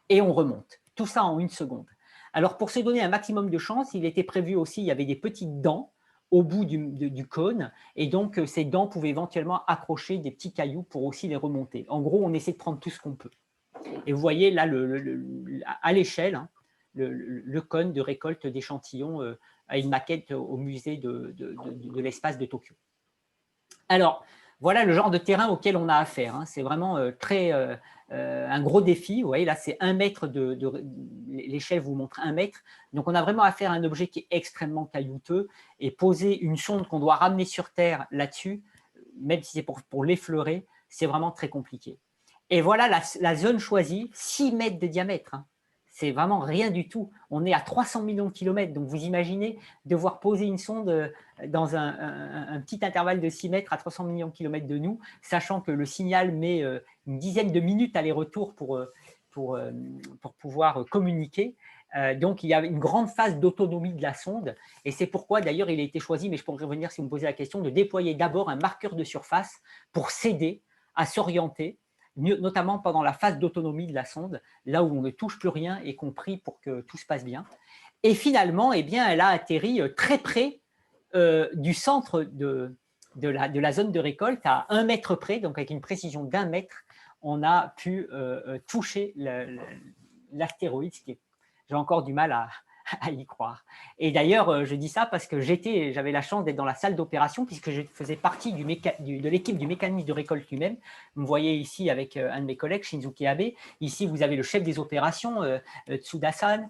Et on remonte. Tout ça en 1 seconde. Alors, pour se donner un maximum de chance, il était prévu aussi, il y avait des petites dents au bout du cône, et donc ces dents pouvaient éventuellement accrocher des petits cailloux pour aussi les remonter. En gros, on essaie de prendre tout ce qu'on peut. Et vous voyez là, à l'échelle, hein, le cône de récolte d'échantillons à une maquette au musée de l'espace de Tokyo. Alors, voilà le genre de terrain auquel on a affaire. Hein. C'est vraiment un gros défi. Vous voyez, là, c'est 1 mètre l'échelle vous montre 1 mètre. Donc, on a vraiment affaire à un objet qui est extrêmement caillouteux. Et poser une sonde qu'on doit ramener sur Terre là-dessus, même si c'est pour l'effleurer, c'est vraiment très compliqué. Et voilà la zone choisie, 6 mètres de diamètre. Hein. C'est vraiment rien du tout. On est à 300 millions de kilomètres. Donc, vous imaginez devoir poser une sonde dans un petit intervalle de 6 mètres à 300 millions de kilomètres de nous, sachant que le signal met une dizaine de minutes aller-retour pour pouvoir communiquer. Donc, il y a une grande phase d'autonomie de la sonde. Et c'est pourquoi, d'ailleurs, il a été choisi, mais je pourrais revenir si vous me posez la question, de déployer d'abord un marqueur de surface pour s'aider à s'orienter, notamment pendant la phase d'autonomie de la sonde, là où on ne touche plus rien et qu'on prie pour que tout se passe bien. Et finalement, eh bien, elle a atterri très près du centre de de la zone de récolte à 1 mètre près, donc avec une précision d'1 mètre, on a pu toucher l'astéroïde, ce qui est, j'ai encore du mal à y croire. Et d'ailleurs, je dis ça parce que j'avais la chance d'être dans la salle d'opération puisque je faisais partie de l'équipe du mécanisme de récolte lui-même. Vous me voyez ici avec un de mes collègues, Shinzuki Abe. Ici, vous avez le chef des opérations, Tsuda-san.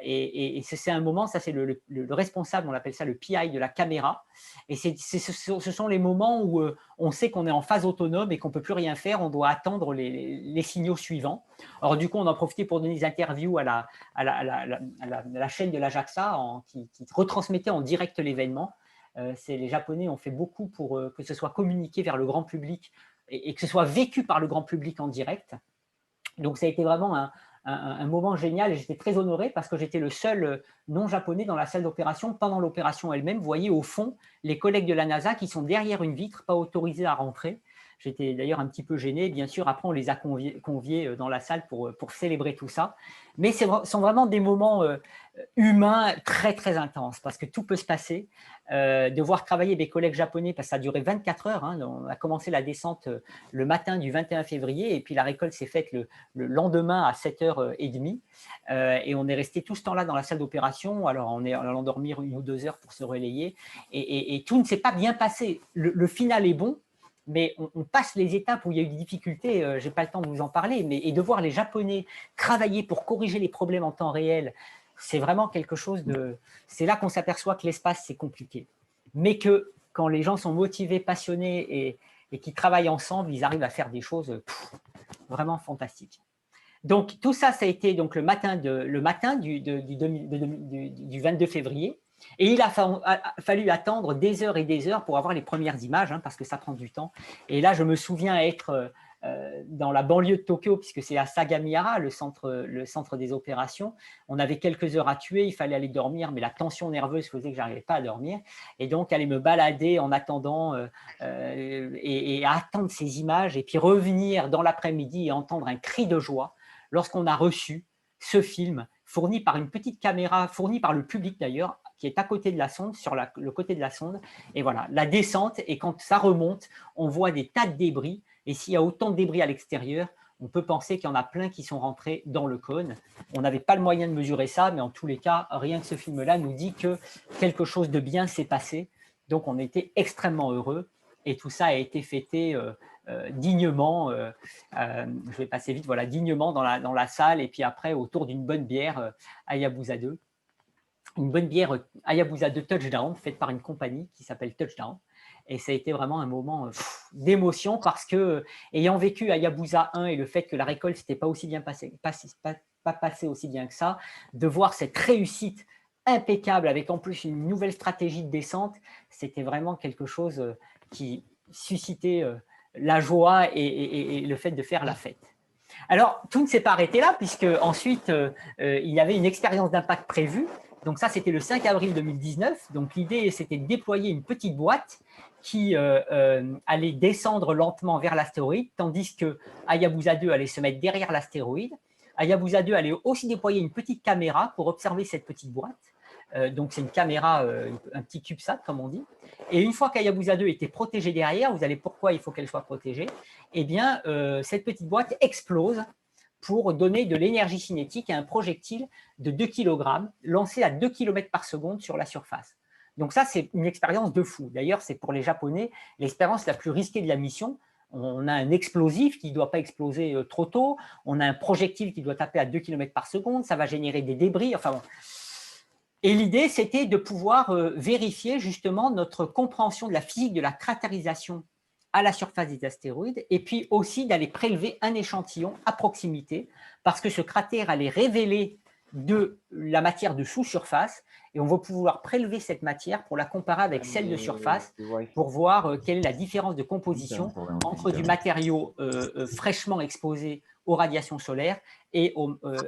Et c'est un moment, ça c'est le responsable, on appelle ça le PI de la caméra. Et ce sont les moments où on sait qu'on est en phase autonome et qu'on ne peut plus rien faire, on doit attendre les signaux suivants. Alors du coup, on en profitait pour donner des interviews à la chaîne de l'Ajaxa qui retransmettait en direct l'événement. Les Japonais ont fait beaucoup pour que ce soit communiqué vers le grand public et que ce soit vécu par le grand public en direct. Donc ça a été vraiment un moment génial et j'étais très honoré parce que j'étais le seul non-japonais dans la salle d'opération pendant l'opération elle-même. Vous voyez au fond les collègues de la NASA qui sont derrière une vitre, pas autorisés à rentrer. J'étais d'ailleurs un petit peu gêné. Bien sûr, après, on les a conviés dans la salle pour célébrer tout ça. Mais ce sont vraiment des moments humains très, très intenses parce que tout peut se passer. Devoir travailler avec des collègues japonais, parce que ça a duré 24 heures. Hein, on a commencé la descente le matin du 21 février et puis la récolte s'est faite le lendemain à 7h30. Et on est resté tout ce temps-là dans la salle d'opération. Alors, on est allé dormir 1 ou 2 heures pour se relayer. Et tout ne s'est pas bien passé. Le final est bon. Mais on passe les étapes où il y a eu des difficultés, je n'ai pas le temps de vous en parler, et de voir les Japonais travailler pour corriger les problèmes en temps réel, c'est vraiment quelque chose de… C'est là qu'on s'aperçoit que l'espace, c'est compliqué. Mais que quand les gens sont motivés, passionnés et qui travaillent ensemble, ils arrivent à faire des choses vraiment fantastiques. Donc, tout ça, ça a été donc, le matin du 22 février. Et il a fallu attendre des heures et des heures pour avoir les premières images, hein, parce que ça prend du temps. Et là, je me souviens être dans la banlieue de Tokyo, puisque c'est à Sagamihara, le centre des opérations. On avait quelques heures à tuer, il fallait aller dormir, mais la tension nerveuse faisait que je n'arrivais pas à dormir. Et donc, aller me balader en attendant et à attendre ces images, et puis revenir dans l'après-midi et entendre un cri de joie lorsqu'on a reçu ce film fourni par une petite caméra, fourni par le public d'ailleurs, qui est à côté de la sonde, sur le côté de la sonde. Et voilà, la descente, et quand ça remonte, on voit des tas de débris. Et s'il y a autant de débris à l'extérieur, on peut penser qu'il y en a plein qui sont rentrés dans le cône. On n'avait pas le moyen de mesurer ça, mais en tous les cas, rien que ce film-là nous dit que quelque chose de bien s'est passé. Donc, on était extrêmement heureux. Et tout ça a été fêté dignement, je vais passer vite, voilà, dignement dans la salle, et puis après, autour d'une bonne bière Hayabusa 2. Une bonne bière Hayabusa 2 Touchdown, faite par une compagnie qui s'appelle Touchdown. Et ça a été vraiment un moment d'émotion parce que, ayant vécu Hayabusa 1 et le fait que la récolte n'était pas aussi bien passée, pas passée aussi bien que ça, de voir cette réussite impeccable avec en plus une nouvelle stratégie de descente, c'était vraiment quelque chose qui suscitait la joie et le fait de faire la fête. Alors, tout ne s'est pas arrêté là, puisque ensuite, il y avait une expérience d'impact prévue. Donc ça, c'était le 5 avril 2019. Donc l'idée, c'était de déployer une petite boîte qui allait descendre lentement vers l'astéroïde, tandis que Hayabusa 2 allait se mettre derrière l'astéroïde. Hayabusa 2 allait aussi déployer une petite caméra pour observer cette petite boîte. Donc c'est une caméra, un petit CubeSat, comme on dit. Et une fois qu'Hayabusa 2 était protégée derrière, vous allez pourquoi il faut qu'elle soit protégée, eh bien, cette petite boîte explose pour donner de l'énergie cinétique à un projectile de 2 kg lancé à 2 km par seconde sur la surface. Donc ça, c'est une expérience de fou. D'ailleurs, c'est pour les Japonais l'expérience la plus risquée de la mission. On a un explosif qui ne doit pas exploser trop tôt, on a un projectile qui doit taper à 2 km par seconde, ça va générer des débris, enfin bon. Et l'idée, c'était de pouvoir vérifier justement notre compréhension de la physique de la cratérisation à la surface des astéroïdes, et puis aussi d'aller prélever un échantillon à proximité, parce que ce cratère allait révéler de la matière de sous-surface, et on va pouvoir prélever cette matière pour la comparer avec celle de surface, pour voir quelle est la différence de composition entre du matériau fraîchement exposé aux radiations solaires et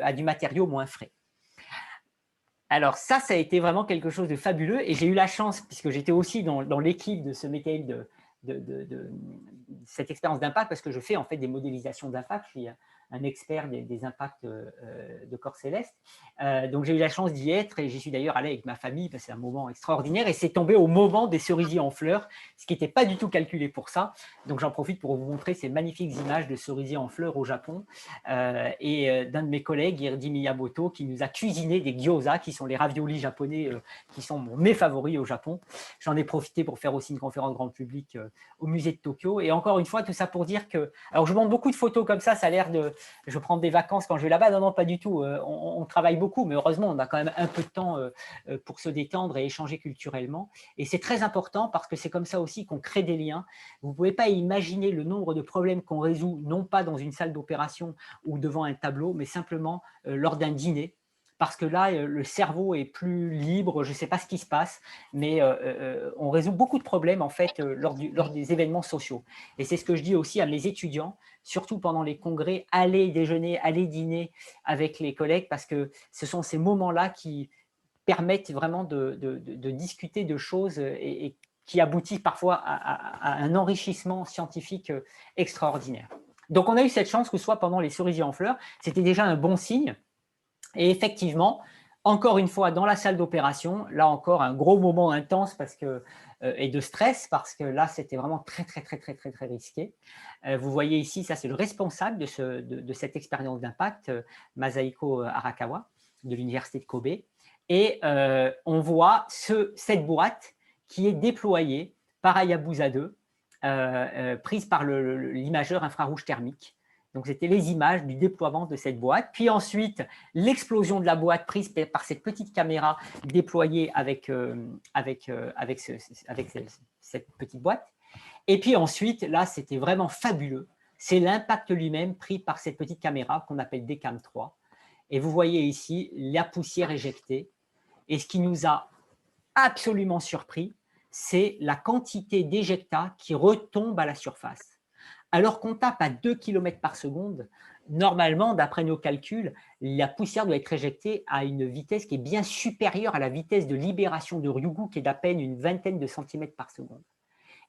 à du matériau moins frais. Alors ça a été vraiment quelque chose de fabuleux, et j'ai eu la chance, puisque j'étais aussi dans l'équipe de ce métier de cette expérience d'impact, parce que je fais en fait des modélisations d'impact, je suis un expert des impacts de corps célestes. Donc j'ai eu la chance d'y être et j'y suis d'ailleurs allé avec ma famille parce que c'est un moment extraordinaire et c'est tombé au moment des cerisiers en fleurs, ce qui n'était pas du tout calculé pour ça. Donc j'en profite pour vous montrer ces magnifiques images de cerisiers en fleurs au Japon et d'un de mes collègues, Hirdi Miyamoto, qui nous a cuisiné des gyoza, qui sont les raviolis japonais qui sont mes favoris au Japon. J'en ai profité pour faire aussi une conférence grand public au musée de Tokyo. Et encore une fois, tout ça pour dire que… Alors, je montre beaucoup de photos comme ça a l'air de… Je prends des vacances quand je vais là-bas. Non, non, pas du tout. On travaille beaucoup, mais heureusement, on a quand même un peu de temps pour se détendre et échanger culturellement. Et c'est très important parce que c'est comme ça aussi qu'on crée des liens. Vous ne pouvez pas imaginer le nombre de problèmes qu'on résout, non pas dans une salle d'opération ou devant un tableau, mais simplement lors d'un dîner. Parce que là, le cerveau est plus libre, je ne sais pas ce qui se passe, mais on résout beaucoup de problèmes en fait lors des événements sociaux. Et c'est ce que je dis aussi à mes étudiants, surtout pendant les congrès, allez déjeuner, allez dîner avec les collègues, parce que ce sont ces moments-là qui permettent vraiment de discuter de choses et qui aboutissent parfois à un enrichissement scientifique extraordinaire. Donc on a eu cette chance que ce soit pendant les cerisiers en fleurs, c'était déjà un bon signe. Et effectivement, encore une fois, dans la salle d'opération, là encore, un gros moment intense et de stress, parce que là, c'était vraiment très risqué. Vous voyez ici, ça, c'est le responsable de cette expérience d'impact, Masahiko Arakawa, de l'université de Kobe. Et on voit cette boîte qui est déployée par Hayabusa 2, prise par l'imageur infrarouge thermique. Donc, c'était les images du déploiement de cette boîte. Puis ensuite, l'explosion de la boîte prise par cette petite caméra déployée avec cette petite boîte. Et puis ensuite, là, c'était vraiment fabuleux. C'est l'impact lui-même pris par cette petite caméra qu'on appelle DCAM 3. Et vous voyez ici la poussière éjectée. Et ce qui nous a absolument surpris, c'est la quantité d'éjectats qui retombe à la surface. Alors qu'on tape à 2 km par seconde, normalement, d'après nos calculs, la poussière doit être éjectée à une vitesse qui est bien supérieure à la vitesse de libération de Ryugu, qui est d'à peine une vingtaine de centimètres par seconde.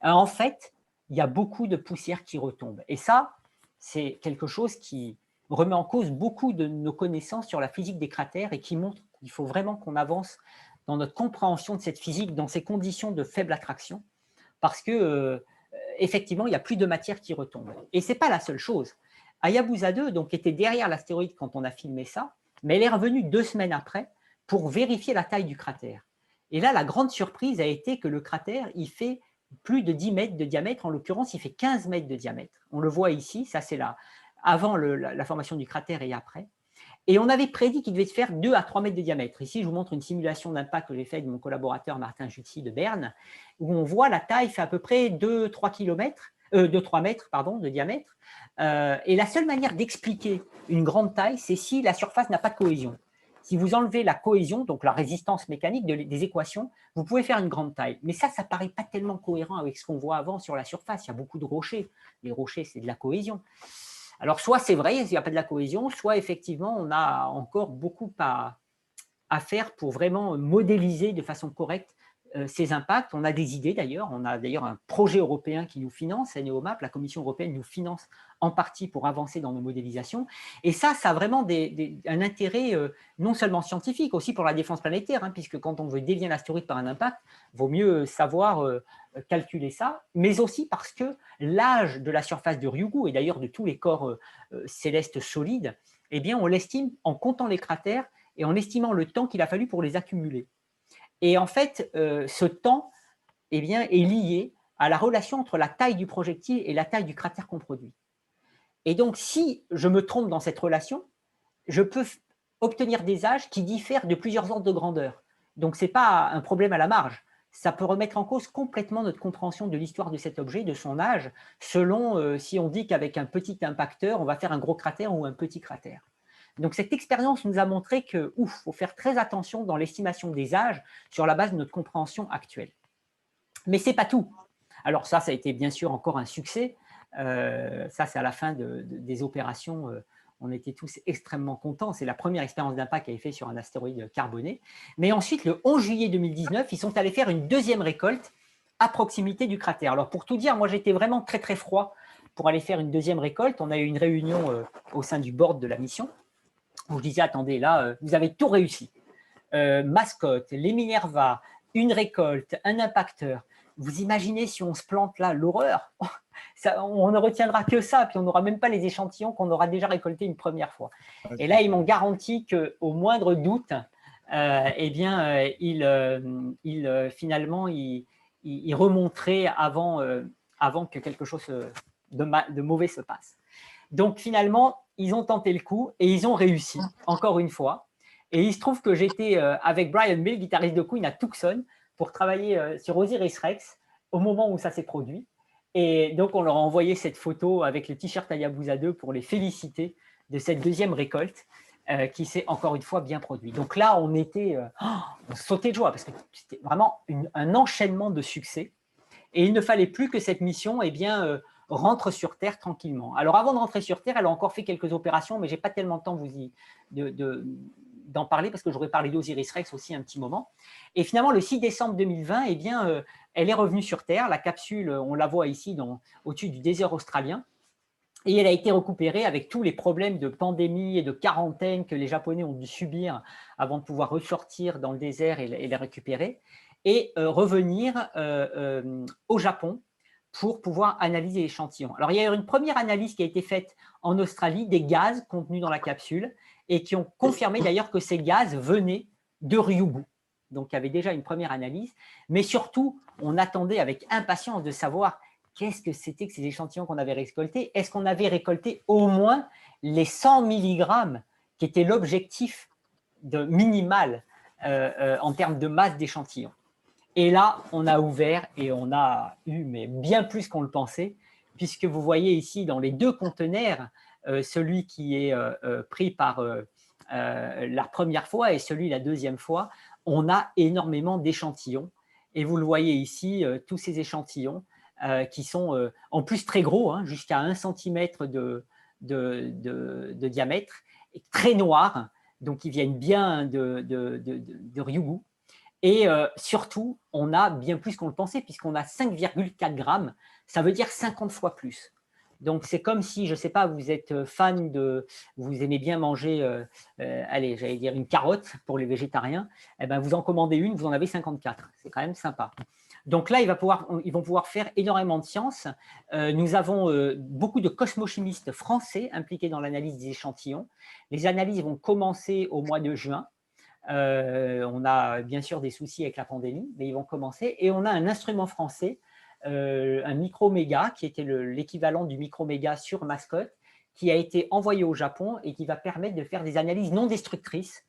Alors, en fait, il y a beaucoup de poussière qui retombe. Et ça, c'est quelque chose qui remet en cause beaucoup de nos connaissances sur la physique des cratères et qui montre qu'il faut vraiment qu'on avance dans notre compréhension de cette physique, dans ces conditions de faible attraction, parce que effectivement, il n'y a plus de matière qui retombe. Et ce n'est pas la seule chose. Hayabusa 2 donc, était derrière l'astéroïde quand on a filmé ça, mais elle est revenue 2 semaines après pour vérifier la taille du cratère. Et là, la grande surprise a été que le cratère, il fait plus de 10 mètres de diamètre. En l'occurrence, il fait 15 mètres de diamètre. On le voit ici, ça c'est avant la formation du cratère et après. Et on avait prédit qu'il devait faire 2 à 3 mètres de diamètre. Ici, je vous montre une simulation d'impact que j'ai faite de mon collaborateur Martin Jutsi de Berne, où on voit la taille fait à peu près 2-3 mètres de diamètre. Et la seule manière d'expliquer une grande taille, c'est si la surface n'a pas de cohésion. Si vous enlevez la cohésion, donc la résistance mécanique des équations, vous pouvez faire une grande taille. Mais ça ne paraît pas tellement cohérent avec ce qu'on voit avant sur la surface. Il y a beaucoup de rochers. Les rochers, c'est de la cohésion. Alors, soit c'est vrai, il n'y a pas de la cohésion, soit effectivement, on a encore beaucoup à faire pour vraiment modéliser de façon correcte ces impacts. On a des idées d'ailleurs, on a d'ailleurs un projet européen qui nous finance, NEOMAP, la Commission européenne nous finance en partie pour avancer dans nos modélisations. Et ça a vraiment un intérêt non seulement scientifique, aussi pour la défense planétaire, hein, puisque quand on veut dévier un astéroïde par un impact, il vaut mieux savoir calculer ça, mais aussi parce que l'âge de la surface de Ryugu, et d'ailleurs de tous les corps célestes solides, eh bien, on l'estime en comptant les cratères et en estimant le temps qu'il a fallu pour les accumuler. Et en fait, ce temps eh bien, est lié à la relation entre la taille du projectile et la taille du cratère qu'on produit. Et donc, si je me trompe dans cette relation, je peux obtenir des âges qui diffèrent de plusieurs ordres de grandeur. Donc, ce n'est pas un problème à la marge. Ça peut remettre en cause complètement notre compréhension de l'histoire de cet objet, de son âge, selon si on dit qu'avec un petit impacteur, on va faire un gros cratère ou un petit cratère. Donc, cette expérience nous a montré qu'il faut faire très attention dans l'estimation des âges sur la base de notre compréhension actuelle. Mais ce n'est pas tout. Alors ça a été bien sûr encore un succès. Ça, c'est à la fin des opérations. On était tous extrêmement contents. C'est la première expérience d'impact qui avait fait sur un astéroïde carboné. Mais ensuite, le 11 juillet 2019, ils sont allés faire une deuxième récolte à proximité du cratère. Alors, pour tout dire, moi, j'étais vraiment très froid pour aller faire une deuxième récolte. On a eu une réunion au sein du board de la mission où je disais, attendez, là, vous avez tout réussi. Mascotte, les Minerva, une récolte, un impacteur. Vous imaginez si on se plante là, l'horreur. On ne retiendra que ça, puis on n'aura même pas les échantillons qu'on aura déjà récoltés une première fois. Et là, ils m'ont garanti qu'au moindre doute, eh bien, finalement, il remonterait avant que quelque chose de mauvais se passe. Donc, finalement, ils ont tenté le coup et ils ont réussi, encore une fois. Et il se trouve que j'étais avec Brian Mill, guitariste de Queen à Tucson, pour travailler sur Osiris Rex au moment où ça s'est produit. Et donc, on leur a envoyé cette photo avec le t-shirt Hayabusa 2 pour les féliciter de cette deuxième récolte qui s'est encore une fois bien produite. Donc là, on sautait de joie parce que c'était vraiment un enchaînement de succès. Et il ne fallait plus que cette mission rentre sur Terre tranquillement. Alors, avant de rentrer sur Terre, elle a encore fait quelques opérations, mais je n'ai pas tellement de temps d'en parler parce que j'aurais parlé d'Osiris Rex aussi un petit moment. Et finalement, le 6 décembre 2020, elle est revenue sur Terre. La capsule, on la voit ici au-dessus du désert australien. Et elle a été récupérée avec tous les problèmes de pandémie et de quarantaine que les Japonais ont dû subir avant de pouvoir ressortir dans le désert et les récupérer. Et revenir au Japon pour pouvoir analyser l'échantillon. Alors, il y a eu une première analyse qui a été faite en Australie des gaz contenus dans la capsule et qui ont confirmé d'ailleurs que ces gaz venaient de Ryugu. Donc, il y avait déjà une première analyse. Mais surtout, on attendait avec impatience de savoir qu'est-ce que c'était que ces échantillons qu'on avait récoltés. Est-ce qu'on avait récolté au moins les 100 mg qui était l'objectif minimal en termes de masse d'échantillons. Et là, on a ouvert et on a eu mais bien plus qu'on le pensait, puisque vous voyez ici dans les deux conteneurs, celui qui est pris par la première fois et celui la deuxième fois, on a énormément d'échantillons. Et vous le voyez ici, tous ces échantillons qui sont en plus très gros, hein, jusqu'à 1 cm de diamètre, et très noirs, donc ils viennent bien de Ryugu. Et surtout, on a bien plus qu'on le pensait, puisqu'on a 5,4 grammes, ça veut dire 50 fois plus. Donc, c'est comme si, je ne sais pas, vous êtes vous aimez bien manger, allez, j'allais dire une carotte pour les végétariens, eh ben, vous en commandez une, vous en avez 54. C'est quand même sympa. Donc là, ils vont pouvoir faire énormément de sciences. Nous avons beaucoup de cosmochimistes français impliqués dans l'analyse des échantillons. Les analyses vont commencer au mois de juin. On a bien sûr des soucis avec la pandémie, mais ils vont commencer. Et on a un instrument français, un microméga, qui était l'équivalent du microméga sur Mascotte, qui a été envoyé au Japon et qui va permettre de faire des analyses non destructrices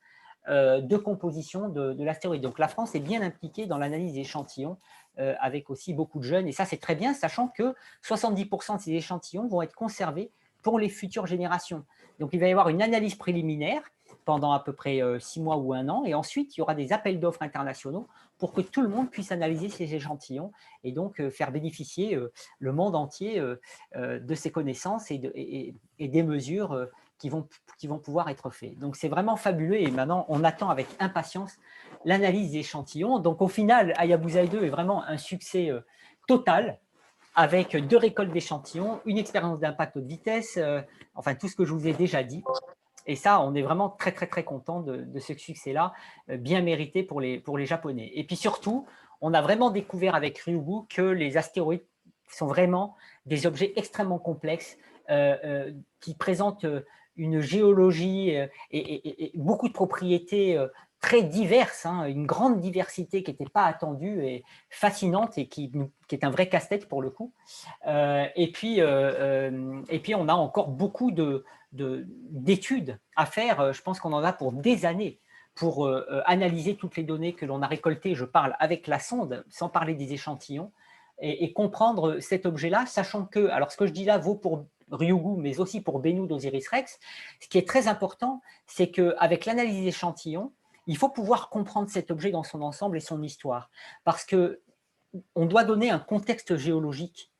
de composition de l'astéroïde. Donc la France est bien impliquée dans l'analyse des échantillons avec aussi beaucoup de jeunes. Et ça, c'est très bien, sachant que 70% de ces échantillons vont être conservés pour les futures générations. Donc il va y avoir une analyse préliminaire pendant à peu près 6 mois ou 1 an. Et ensuite, il y aura des appels d'offres internationaux pour que tout le monde puisse analyser ces échantillons et donc faire bénéficier le monde entier de ces connaissances et des mesures qui vont pouvoir être faites. Donc, c'est vraiment fabuleux et maintenant, on attend avec impatience l'analyse des échantillons. Donc, au final, Hayabusa 2 est vraiment un succès total avec 2 récoltes d'échantillons, une expérience d'impact haute vitesse, enfin, tout ce que je vous ai déjà dit. Et ça, on est vraiment très, très, très content de ce succès-là, bien mérité pour les Japonais. Et puis surtout, on a vraiment découvert avec Ryugu que les astéroïdes sont vraiment des objets extrêmement complexes qui présentent une géologie et beaucoup de propriétés très diverses, hein, une grande diversité qui n'était pas attendue et fascinante et qui est un vrai casse-tête pour le coup. Et puis, on a encore beaucoup d'études à faire. Je pense qu'on en a pour des années pour analyser toutes les données que l'on a récoltées. Je parle avec la sonde, sans parler des échantillons, et comprendre cet objet-là, sachant que, alors ce que je dis là vaut pour Ryugu, mais aussi pour Bennu d'Osiris Rex. Ce qui est très important, c'est qu'avec l'analyse des échantillons, il faut pouvoir comprendre cet objet dans son ensemble et son histoire, parce qu'on doit donner un contexte géologique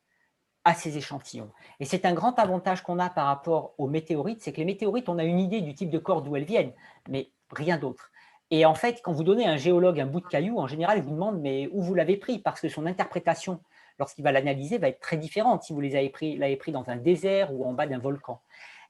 à ces échantillons. Et c'est un grand avantage qu'on a par rapport aux météorites, c'est que les météorites, on a une idée du type de corps d'où elles viennent, mais rien d'autre. Et en fait, quand vous donnez à un géologue un bout de caillou, en général, il vous demande mais où vous l'avez pris, parce que son interprétation lorsqu'il va l'analyser, va être très différente si vous l'avez pris dans un désert ou en bas d'un volcan.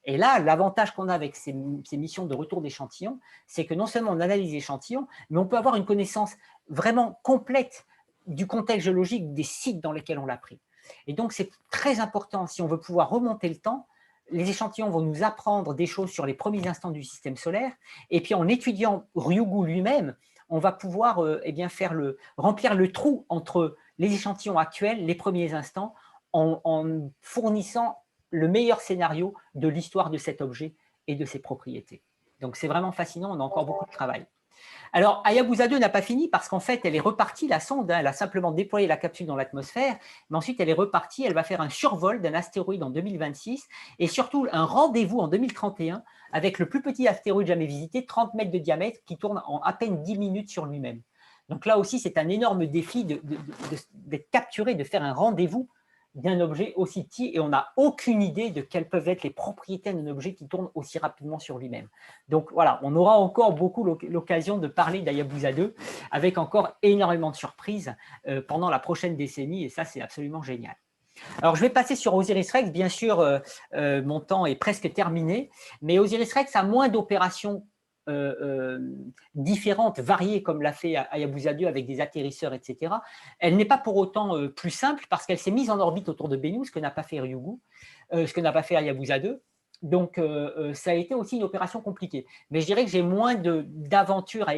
Et là, l'avantage qu'on a avec ces missions de retour d'échantillons, c'est que non seulement on analyse l'échantillon, mais on peut avoir une connaissance vraiment complète du contexte géologique des sites dans lesquels on l'a pris. Et donc, c'est très important, si on veut pouvoir remonter le temps, les échantillons vont nous apprendre des choses sur les premiers instants du système solaire, et puis en étudiant Ryugu lui-même, on va pouvoir remplir le trou entre les échantillons actuels, les premiers instants, en fournissant le meilleur scénario de l'histoire de cet objet et de ses propriétés. Donc c'est vraiment fascinant, on a encore beaucoup de travail. Alors, Hayabusa 2 n'a pas fini parce qu'en fait, elle est repartie, la sonde, elle a simplement déployé la capsule dans l'atmosphère, mais ensuite elle est repartie, elle va faire un survol d'un astéroïde en 2026 et surtout un rendez-vous en 2031 avec le plus petit astéroïde jamais visité, 30 mètres de diamètre, qui tourne en à peine 10 minutes sur lui-même. Donc là aussi, c'est un énorme défi d'être capturé, de faire un rendez-vous d'un objet aussi petit, et on n'a aucune idée de quelles peuvent être les propriétés d'un objet qui tourne aussi rapidement sur lui-même. Donc voilà, on aura encore beaucoup l'occasion de parler d'Hayabusa 2 avec encore énormément de surprises pendant la prochaine décennie, et ça, c'est absolument génial. Alors, je vais passer sur Osiris-Rex. Bien sûr, mon temps est presque terminé, mais Osiris-Rex a moins d'opérations différentes, variées, comme l'a fait Hayabusa 2 avec des atterrisseurs, etc. Elle n'est pas pour autant plus simple parce qu'elle s'est mise en orbite autour de Bennu, ce que n'a pas fait Ryugu, ce que n'a pas fait Hayabusa 2. Donc, ça a été aussi une opération compliquée. Mais je dirais que j'ai moins d'aventures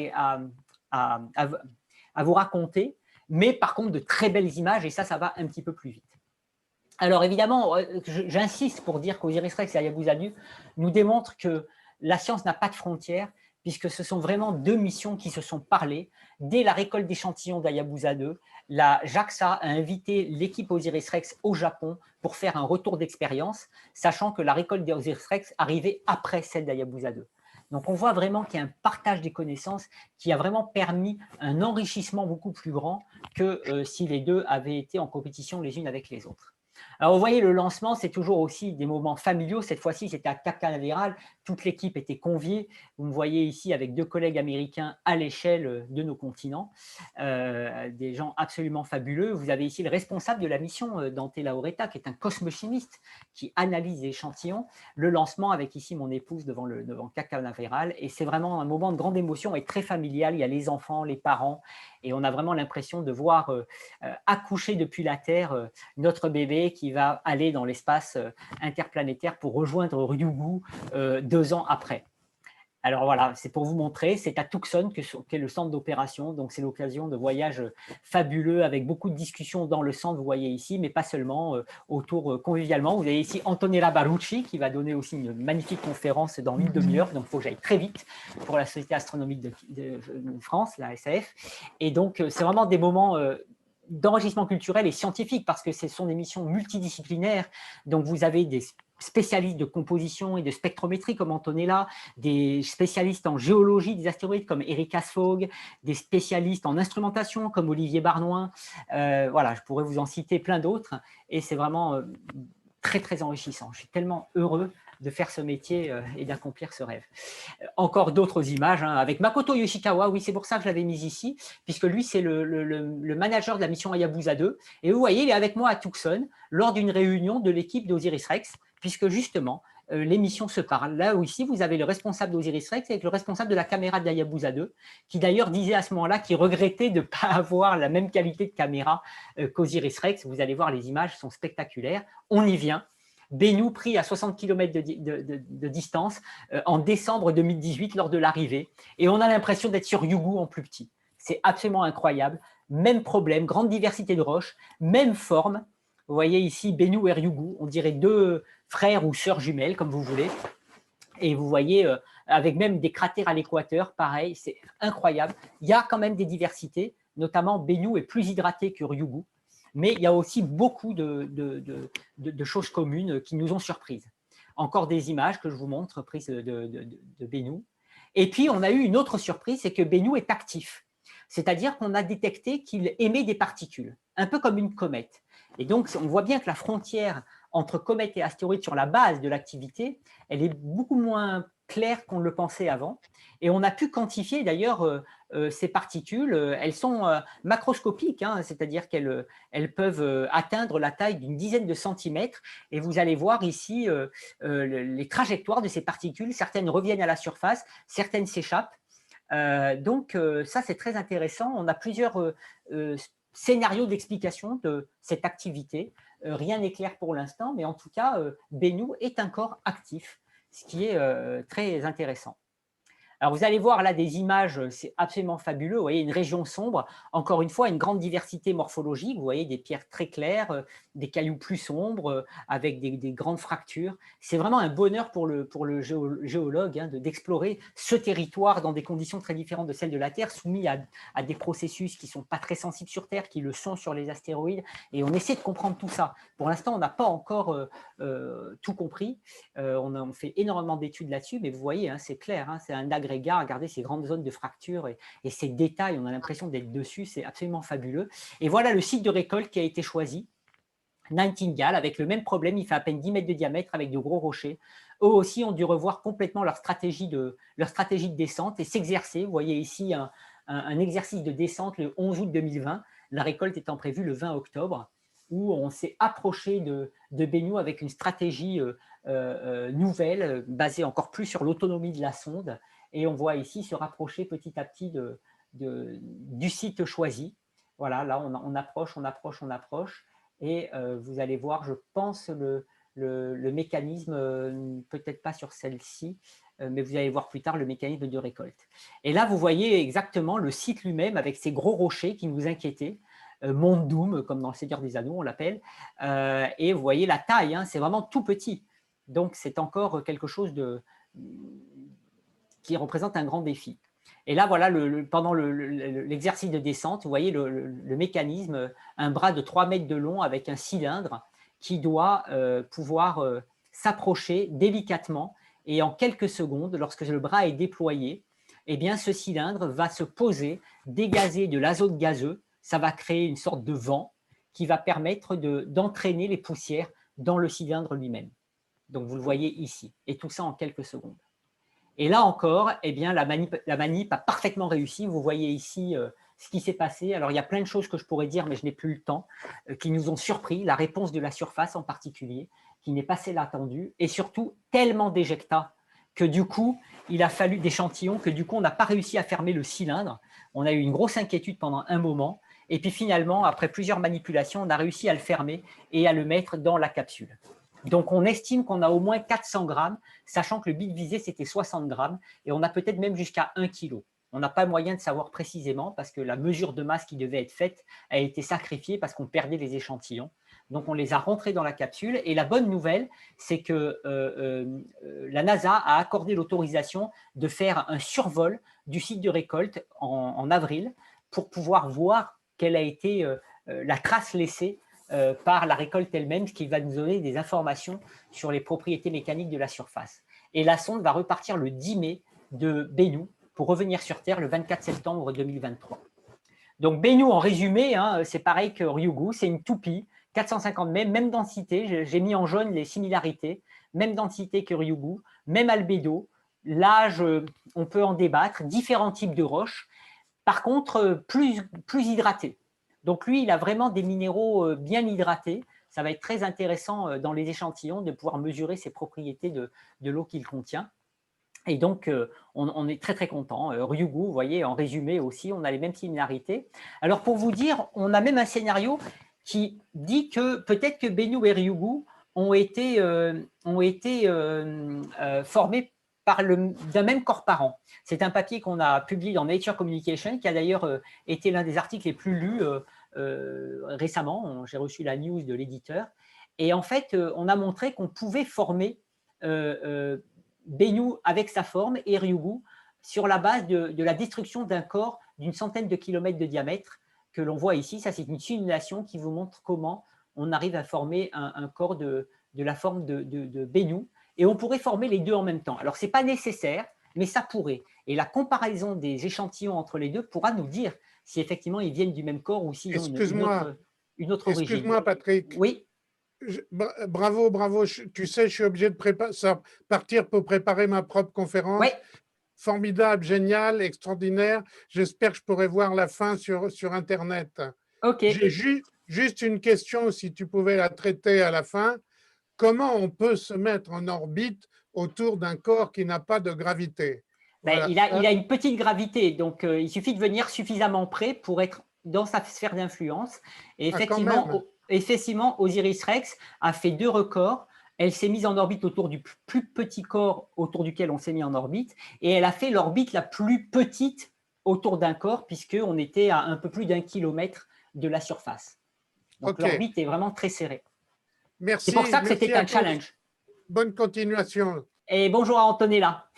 à vous raconter, mais par contre de très belles images, et ça va un petit peu plus vite. Alors évidemment, j'insiste pour dire qu'Osiris-Rex et Hayabusa 2 nous démontrent que la science n'a pas de frontières, puisque ce sont vraiment deux missions qui se sont parlé. Dès la récolte d'échantillons d'Hayabusa 2, la JAXA a invité l'équipe Osiris-Rex au Japon pour faire un retour d'expérience, sachant que la récolte d'Osiris-Rex arrivait après celle d'Hayabusa 2. Donc on voit vraiment qu'il y a un partage des connaissances qui a vraiment permis un enrichissement beaucoup plus grand que si les deux avaient été en compétition les unes avec les autres. Alors, vous voyez, le lancement, c'est toujours aussi des moments familiaux. Cette fois-ci, c'était à Cap Canaveral. Toute l'équipe était conviée. Vous me voyez ici avec deux collègues américains à l'échelle de nos continents, des gens absolument fabuleux. Vous avez ici le responsable de la mission, Dante Lauretta, qui est un cosmochimiste qui analyse les échantillons. Le lancement avec ici mon épouse devant Cap Canaveral. Et c'est vraiment un moment de grande émotion et très familial. Il y a les enfants, les parents, et on a vraiment l'impression de voir accoucher depuis la Terre notre bébé qui va aller dans l'espace interplanétaire pour rejoindre Ryugu 2 ans après. Alors voilà, c'est pour vous montrer, c'est à Tucson qu'est le centre d'opération, donc c'est l'occasion de voyages fabuleux avec beaucoup de discussions dans le centre, vous voyez ici, mais pas seulement, autour convivialement. Vous avez ici Antonella Barucci qui va donner aussi une magnifique conférence dans une demi-heure, donc il faut que j'aille très vite pour la Société astronomique de France, la SAF. Et donc c'est vraiment des moments d'enrichissement culturel et scientifique parce que ce sont des missions multidisciplinaires, donc vous avez des spécialistes de composition et de spectrométrie comme Antonella, des spécialistes en géologie des astéroïdes comme Erika Sfog, des spécialistes en instrumentation comme Olivier Barnoin. Voilà, je pourrais vous en citer plein d'autres et c'est vraiment très très enrichissant. Je suis tellement heureux de faire ce métier et d'accomplir ce rêve. Encore d'autres images avec Makoto Yoshikawa, oui, c'est pour ça que je l'avais mis ici, puisque lui, c'est le manager de la mission Hayabusa 2. Et vous voyez, il est avec moi à Tucson lors d'une réunion de l'équipe d'Osiris-Rex, puisque justement, les missions se parlent. Là où ici, vous avez le responsable d'Osiris-Rex avec le responsable de la caméra d'Hayabusa 2, qui d'ailleurs disait à ce moment-là qu'il regrettait de ne pas avoir la même qualité de caméra qu'Osiris-Rex. Vous allez voir, les images sont spectaculaires. On y vient. Bennu pris à 60 km de distance en décembre 2018 lors de l'arrivée. Et on a l'impression d'être sur Ryugu en plus petit. C'est absolument incroyable. Même problème, grande diversité de roches, même forme. Vous voyez ici Bennu et Ryugu, on dirait deux frères ou sœurs jumelles, comme vous voulez. Et vous voyez, avec même des cratères à l'équateur, pareil, c'est incroyable. Il y a quand même des diversités, notamment Bennu est plus hydraté que Ryugu. Mais il y a aussi beaucoup de choses communes qui nous ont surprises. Encore des images que je vous montre prises de Bennu. Et puis, on a eu une autre surprise, c'est que Bennu est actif. C'est-à-dire qu'on a détecté qu'il émet des particules, un peu comme une comète. Et donc, on voit bien que la frontière entre comète et astéroïde sur la base de l'activité, elle est beaucoup moins clair qu'on ne le pensait avant. Et on a pu quantifier d'ailleurs ces particules. Elles sont macroscopiques, hein, c'est-à-dire qu'elles peuvent atteindre la taille d'une dizaine de centimètres. Et vous allez voir ici les trajectoires de ces particules. Certaines reviennent à la surface, certaines s'échappent. Ça, c'est très intéressant. On a plusieurs scénarios d'explication de cette activité. Rien n'est clair pour l'instant, mais en tout cas, Bennu est un corps actif, ce qui est très intéressant. Alors, vous allez voir là des images, c'est absolument fabuleux. Vous voyez une région sombre, encore une fois, une grande diversité morphologique. Vous voyez des pierres très claires, des cailloux plus sombres, avec des grandes fractures. C'est vraiment un bonheur pour le géologue hein, d'explorer ce territoire dans des conditions très différentes de celles de la Terre, soumis à des processus qui ne sont pas très sensibles sur Terre, qui le sont sur les astéroïdes. Et on essaie de comprendre tout ça. Pour l'instant, on n'a pas encore tout compris. On fait énormément d'études là-dessus, mais vous voyez, hein, c'est clair, hein, c'est un agrégat. Regardez ces grandes zones de fracture et ces détails, on a l'impression d'être dessus, c'est absolument fabuleux. Et voilà le site de récolte qui a été choisi, Nightingale, avec le même problème, il fait à peine 10 mètres de diamètre avec de gros rochers. Eux aussi ont dû revoir complètement leur stratégie de descente et s'exercer. Vous voyez ici un exercice de descente le 11 août 2020, la récolte étant prévue le 20 octobre, où on s'est approché de Bennu avec une stratégie nouvelle, basée encore plus sur l'autonomie de la sonde. Et on voit ici se rapprocher petit à petit du site choisi. Voilà, là on approche, on approche, on approche. Et vous allez voir, je pense, le mécanisme, peut-être pas sur celle-ci, mais vous allez voir plus tard le mécanisme de récolte. Et là, vous voyez exactement le site lui-même avec ces gros rochers qui nous inquiétaient, Mont Doom, comme dans le Seigneur des Anneaux, on l'appelle. Et vous voyez la taille, hein, c'est vraiment tout petit. Donc, c'est encore quelque chose qui représente un grand défi. Et là, voilà, pendant l'exercice de descente, vous voyez le mécanisme, un bras de 3 mètres de long avec un cylindre qui doit pouvoir s'approcher délicatement. Et en quelques secondes, lorsque le bras est déployé, eh bien, ce cylindre va se poser, dégazer de l'azote gazeux. Ça va créer une sorte de vent qui va permettre d'entraîner les poussières dans le cylindre lui-même. Donc, vous le voyez ici. Et tout ça en quelques secondes. Et là encore, eh bien, la manip a parfaitement réussi. Vous voyez ici ce qui s'est passé. Alors, il y a plein de choses que je pourrais dire, mais je n'ai plus le temps, qui nous ont surpris. La réponse de la surface en particulier, qui n'est pas celle attendue, et surtout tellement d'éjectats que du coup, il a fallu d'échantillons, que du coup, on n'a pas réussi à fermer le cylindre. On a eu une grosse inquiétude pendant un moment. Et puis finalement, après plusieurs manipulations, on a réussi à le fermer et à le mettre dans la capsule. Donc, on estime qu'on a au moins 400 grammes, sachant que le bit visé, c'était 60 grammes, et on a peut-être même jusqu'à 1 kg. On n'a pas moyen de savoir précisément parce que la mesure de masse qui devait être faite a été sacrifiée parce qu'on perdait les échantillons. Donc, on les a rentrés dans la capsule. Et la bonne nouvelle, c'est que la NASA a accordé l'autorisation de faire un survol du site de récolte en avril pour pouvoir voir quelle a été la trace laissée par la récolte elle-même, ce qui va nous donner des informations sur les propriétés mécaniques de la surface. Et la sonde va repartir le 10 mai de Bennu pour revenir sur Terre le 24 septembre 2023. Donc Bennu, en résumé, hein, c'est pareil que Ryugu, c'est une toupie, 450 mètres, même densité, j'ai mis en jaune les similarités, même densité que Ryugu, même albédo, l'âge, on peut en débattre, différents types de roches, par contre, plus hydraté. Donc lui, il a vraiment des minéraux bien hydratés. Ça va être très intéressant dans les échantillons de pouvoir mesurer ces propriétés de l'eau qu'il contient. Et donc, on est très, très content. Ryugu, vous voyez, en résumé aussi, on a les mêmes similarités. Alors, pour vous dire, on a même un scénario qui dit que peut-être que Bennu et Ryugu ont été formés d'un même corps parent. C'est un papier qu'on a publié dans Nature Communication, qui a d'ailleurs été l'un des articles les plus lus récemment. J'ai reçu la news de l'éditeur. Et en fait, on a montré qu'on pouvait former Bennu avec sa forme et Ryugu sur la base de la destruction d'un corps d'une centaine de kilomètres de diamètre que l'on voit ici. Ça, c'est une simulation qui vous montre comment on arrive à former un corps de la forme de Bennu. Et on pourrait former les deux en même temps. Alors, ce n'est pas nécessaire, mais ça pourrait. Et la comparaison des échantillons entre les deux pourra nous dire si effectivement ils viennent du même corps ou s'ils ont une autre origine. Excuse-moi, Patrick. Oui. Bravo, bravo. Tu sais, je suis obligé de partir pour préparer ma propre Oui, conférence. Formidable, génial, extraordinaire. J'espère que je pourrai voir la fin sur Internet. ok. J'ai juste une question, si tu pouvais la traiter à la fin. Comment on peut se mettre en orbite autour d'un corps qui n'a pas de gravité? Ben, Voilà, il a une petite gravité, donc il suffit de venir suffisamment près pour être dans sa sphère d'influence. Et ah, quand même. effectivement, Osiris-Rex a fait 2 records. Elle s'est mise en orbite autour du plus petit corps autour duquel on s'est mis en orbite, et elle a fait l'orbite la plus petite autour d'un corps, puisqu'on était à un peu plus d'1 kilomètre de la surface. Donc OK. l'orbite est vraiment très serrée. C'est pour Merci, ça que merci c'était à un tous. challenge. Bonne continuation. Et bonjour à Antonella.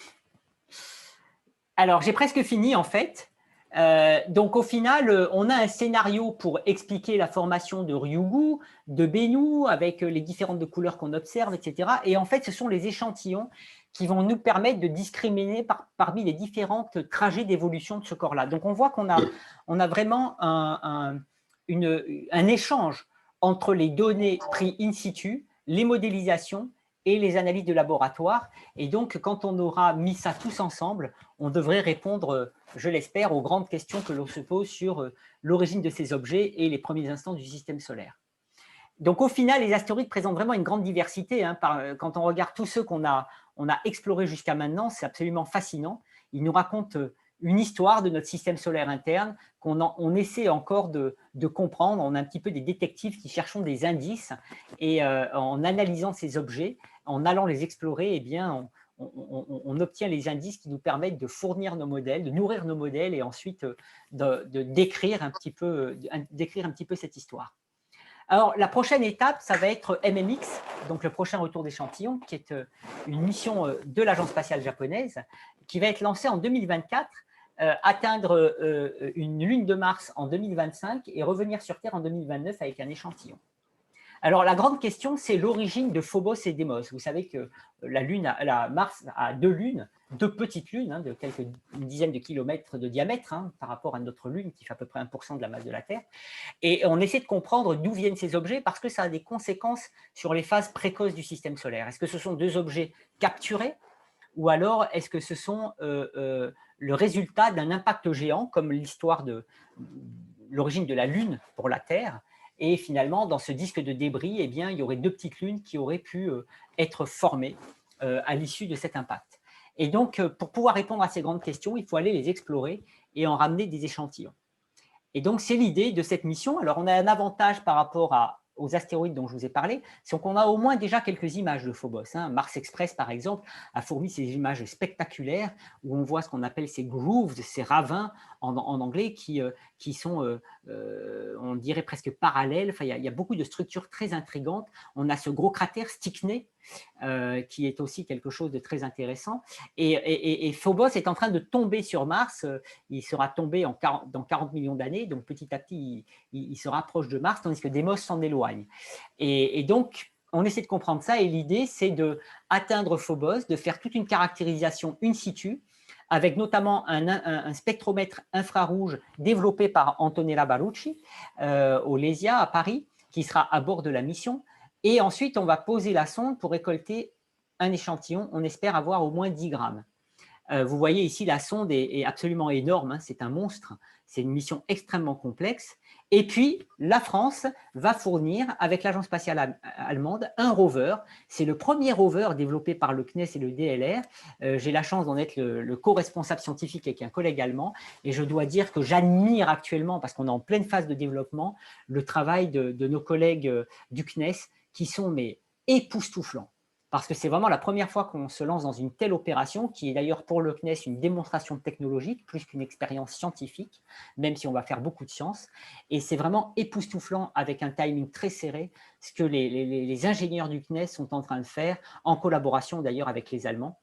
Alors, j'ai presque fini en fait. Donc, au final, on a un scénario pour expliquer la formation de Ryugu, de Bennu, avec les différentes couleurs qu'on observe, etc. Et en fait, ce sont les échantillons qui vont nous permettre de discriminer parmi les différentes trajets d'évolution de ce corps-là. Donc, on voit on a vraiment un échange entre les données prises in situ, les modélisations et les analyses de laboratoire. Et donc, quand on aura mis ça tous ensemble, on devrait répondre, je l'espère, aux grandes questions que l'on se pose sur l'origine de ces objets et les premiers instants du système solaire. Donc, au final, les astéroïdes présentent vraiment une grande diversité. Quand on regarde tous ceux on a explorés jusqu'à maintenant, c'est absolument fascinant. Ils nous racontent une histoire de notre système solaire interne qu'on essaie encore de comprendre. On est un petit peu des détectives qui cherchons des indices, et en analysant ces objets, en allant les explorer, eh bien, on obtient les indices qui nous permettent de fournir nos modèles, de nourrir nos modèles, et ensuite de décrire un petit peu cette histoire. Alors, la prochaine étape, ça va être MMX, donc le prochain retour d'échantillons, qui est une mission de l'Agence spatiale japonaise, qui va être lancée en 2024, atteindre une lune de Mars en 2025 et revenir sur Terre en 2029 avec un échantillon. Alors, la grande question, c'est l'origine de Phobos et Deimos. Vous savez que la Mars a 2 lunes, 2 petites lunes, de une dizaine de kilomètres de diamètre, par rapport à notre lune qui fait à peu près 1% de la masse de la Terre. Et on essaie de comprendre d'où viennent ces objets, parce que ça a des conséquences sur les phases précoces du système solaire. Est-ce que ce sont 2 objets capturés, ou alors est-ce que ce sont le résultat d'un impact géant, comme l'histoire de l'origine de la Lune pour la Terre? Et finalement, dans ce disque de débris, eh bien, il y aurait 2 petites lunes qui auraient pu être formées à l'issue de cet impact. Et donc, pour pouvoir répondre à ces grandes questions, il faut aller les explorer et en ramener des échantillons. Et donc, c'est l'idée de cette mission. Alors, on a un avantage par rapport aux astéroïdes dont je vous ai parlé, c'est qu'on a au moins déjà quelques images de Phobos. Mars Express, par exemple, a fourni ces images spectaculaires où on voit ce qu'on appelle ces grooves, ces ravins en anglais qui sont, on dirait, presque parallèles. Enfin, il y a beaucoup de structures très intrigantes. On a ce gros cratère Stickney, qui est aussi quelque chose de très intéressant. Et Phobos est en train de tomber sur Mars. Il sera tombé dans 40 millions d'années, donc petit à petit, il se rapproche de Mars, tandis que Deimos s'en éloigne. Et donc, on essaie de comprendre ça, et l'idée, c'est d'atteindre Phobos, de faire toute une caractérisation in situ, avec notamment un spectromètre infrarouge développé par Antonella Barucci au LESIA à Paris, qui sera à bord de la mission. Et ensuite, on va poser la sonde pour récolter un échantillon. On espère avoir au moins 10 grammes. Vous voyez ici, la sonde est absolument énorme, c'est un monstre, c'est une mission extrêmement complexe. Et puis, la France va fournir, avec l'Agence spatiale allemande, un rover. C'est le premier rover développé par le CNES et le DLR. J'ai la chance d'en être le co-responsable scientifique avec un collègue allemand. Et je dois dire que j'admire actuellement, parce qu'on est en pleine phase de développement, le travail de nos collègues du CNES, qui sont époustouflants. Parce que c'est vraiment la première fois qu'on se lance dans une telle opération, qui est d'ailleurs pour le CNES une démonstration technologique plus qu'une expérience scientifique, même si on va faire beaucoup de science. Et c'est vraiment époustouflant, avec un timing très serré, ce que les ingénieurs du CNES sont en train de faire, en collaboration d'ailleurs avec les Allemands,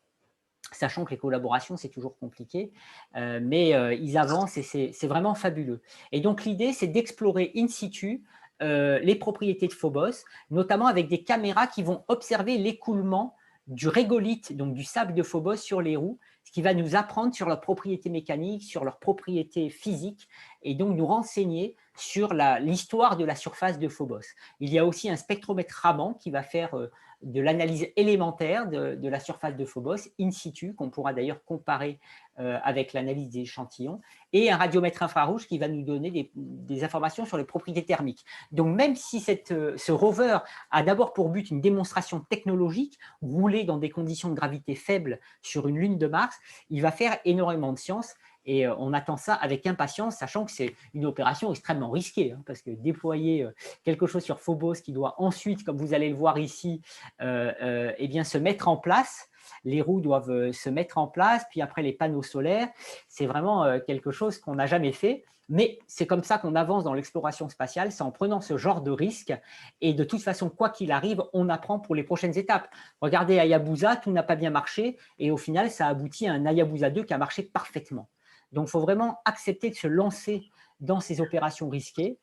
sachant que les collaborations, c'est toujours compliqué, mais ils avancent, et c'est vraiment fabuleux. Et donc l'idée, c'est d'explorer in situ les propriétés de Phobos, notamment avec des caméras qui vont observer l'écoulement du régolithe, donc du sable de Phobos, sur les roues, ce qui va nous apprendre sur leurs propriétés mécaniques, sur leurs propriétés physiques, et donc nous renseigner sur l'histoire de la surface de Phobos. Il y a aussi un spectromètre Raman qui va faire de l'analyse élémentaire de la surface de Phobos in situ, qu'on pourra d'ailleurs comparer avec l'analyse des échantillons, et un radiomètre infrarouge qui va nous donner des informations sur les propriétés thermiques. Donc même si ce rover a d'abord pour but une démonstration technologique, rouler dans des conditions de gravité faibles sur une lune de Mars, il va faire énormément de science. Et on attend ça avec impatience, sachant que c'est une opération extrêmement risquée, hein, parce que déployer quelque chose sur Phobos qui doit ensuite, comme vous allez le voir ici, eh bien, se mettre en place. Les roues doivent se mettre en place, puis après les panneaux solaires. C'est vraiment quelque chose qu'on n'a jamais fait. Mais c'est comme ça qu'on avance dans l'exploration spatiale, c'est en prenant ce genre de risque. Et de toute façon, quoi qu'il arrive, on apprend pour les prochaines étapes. Regardez Hayabusa, tout n'a pas bien marché. Et au final, ça aboutit à un Hayabusa 2 qui a marché parfaitement. Donc, il faut vraiment accepter de se lancer dans ces opérations risquées.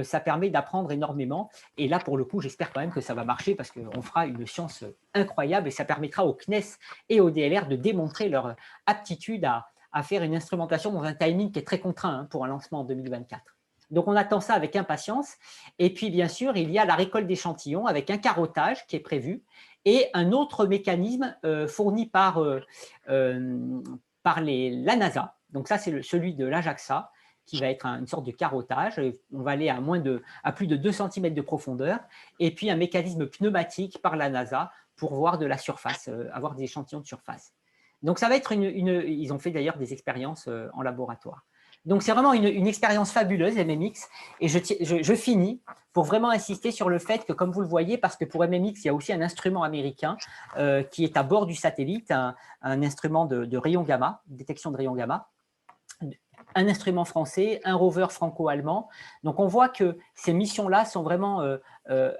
Ça permet d'apprendre énormément. Et là, pour le coup, j'espère quand même que ça va marcher parce qu'on fera une science incroyable et ça permettra au CNES et au DLR de démontrer leur aptitude à faire une instrumentation dans un timing qui est très contraint, hein, pour un lancement en 2024. Donc, on attend ça avec impatience. Et puis, bien sûr, il y a la récolte d'échantillons avec un carottage qui est prévu et un autre mécanisme fourni par la NASA. Donc ça, c'est celui de l'Ajaxa, qui va être une sorte de carottage. On va aller à plus de 2 cm de profondeur. Et puis un mécanisme pneumatique par la NASA pour voir de la surface, avoir des échantillons de surface. Donc ça va être ils ont fait d'ailleurs des expériences en laboratoire. Donc c'est vraiment une expérience fabuleuse, MMX. Et je finis pour vraiment insister sur le fait que, comme vous le voyez, parce que pour MMX, il y a aussi un instrument américain qui est à bord du satellite, un instrument de rayons gamma, détection de rayons gamma, un instrument français, un rover franco-allemand. Donc on voit que ces missions-là sont vraiment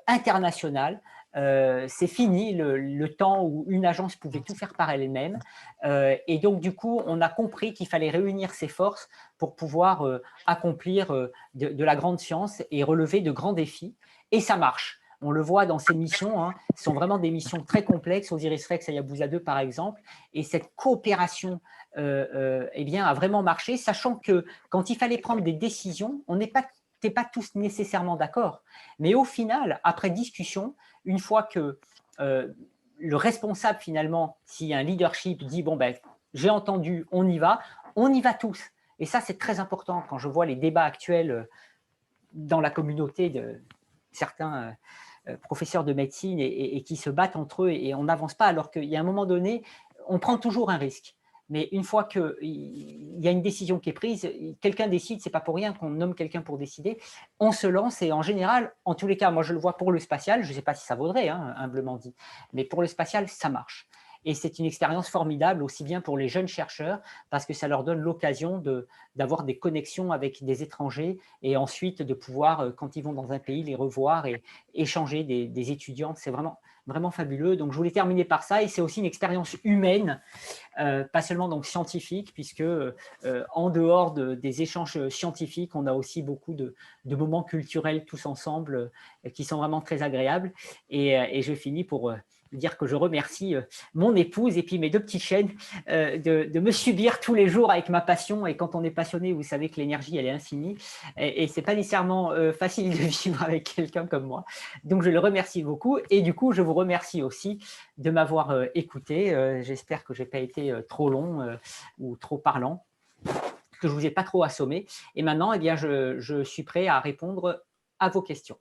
internationales. C'est fini le temps où une agence pouvait tout faire par elle-même. Et donc, du coup, on a compris qu'il fallait réunir ses forces pour pouvoir accomplir de la grande science et relever de grands défis. Et ça marche. On le voit dans ces missions, hein, ce sont vraiment des missions très complexes, OSIRIS-REx et Hayabusa 2 par exemple, et cette coopération eh bien, a vraiment marché, sachant que quand il fallait prendre des décisions, on n'était pas tous nécessairement d'accord, mais au final, après discussion, une fois que le responsable finalement, s'il y a un leadership, dit bon ben j'ai entendu, on y va tous. Et ça c'est très important quand je vois les débats actuels dans la communauté de certains professeurs de médecine et qui se battent entre eux et on n'avance pas, alors qu'il y a un moment donné, on prend toujours un risque. Mais une fois qu'il y a une décision qui est prise, quelqu'un décide, c'est pas pour rien qu'on nomme quelqu'un pour décider, on se lance et en général, en tous les cas, moi je le vois pour le spatial, je ne sais pas si ça vaudrait, hein, humblement dit, mais pour le spatial, ça marche. Et c'est une expérience formidable aussi bien pour les jeunes chercheurs parce que ça leur donne l'occasion d'avoir des connexions avec des étrangers et ensuite de pouvoir, quand ils vont dans un pays, les revoir et échanger des étudiants. C'est vraiment, vraiment fabuleux. Donc, je voulais terminer par ça et c'est aussi une expérience humaine, pas seulement donc scientifique, puisque en dehors des échanges scientifiques, on a aussi beaucoup de moments culturels tous ensemble qui sont vraiment très agréables. Et je finis pour dire que je remercie mon épouse et puis mes 2 petites chaînes de me subir tous les jours avec ma passion. Et quand on est passionné, vous savez que l'énergie, elle est infinie. Et ce n'est pas nécessairement facile de vivre avec quelqu'un comme moi. Donc, je le remercie beaucoup. Et du coup, je vous remercie aussi de m'avoir écouté. J'espère que je n'ai pas été trop long ou trop parlant, que je ne vous ai pas trop assommé. Et maintenant, eh bien, je suis prêt à répondre à vos questions.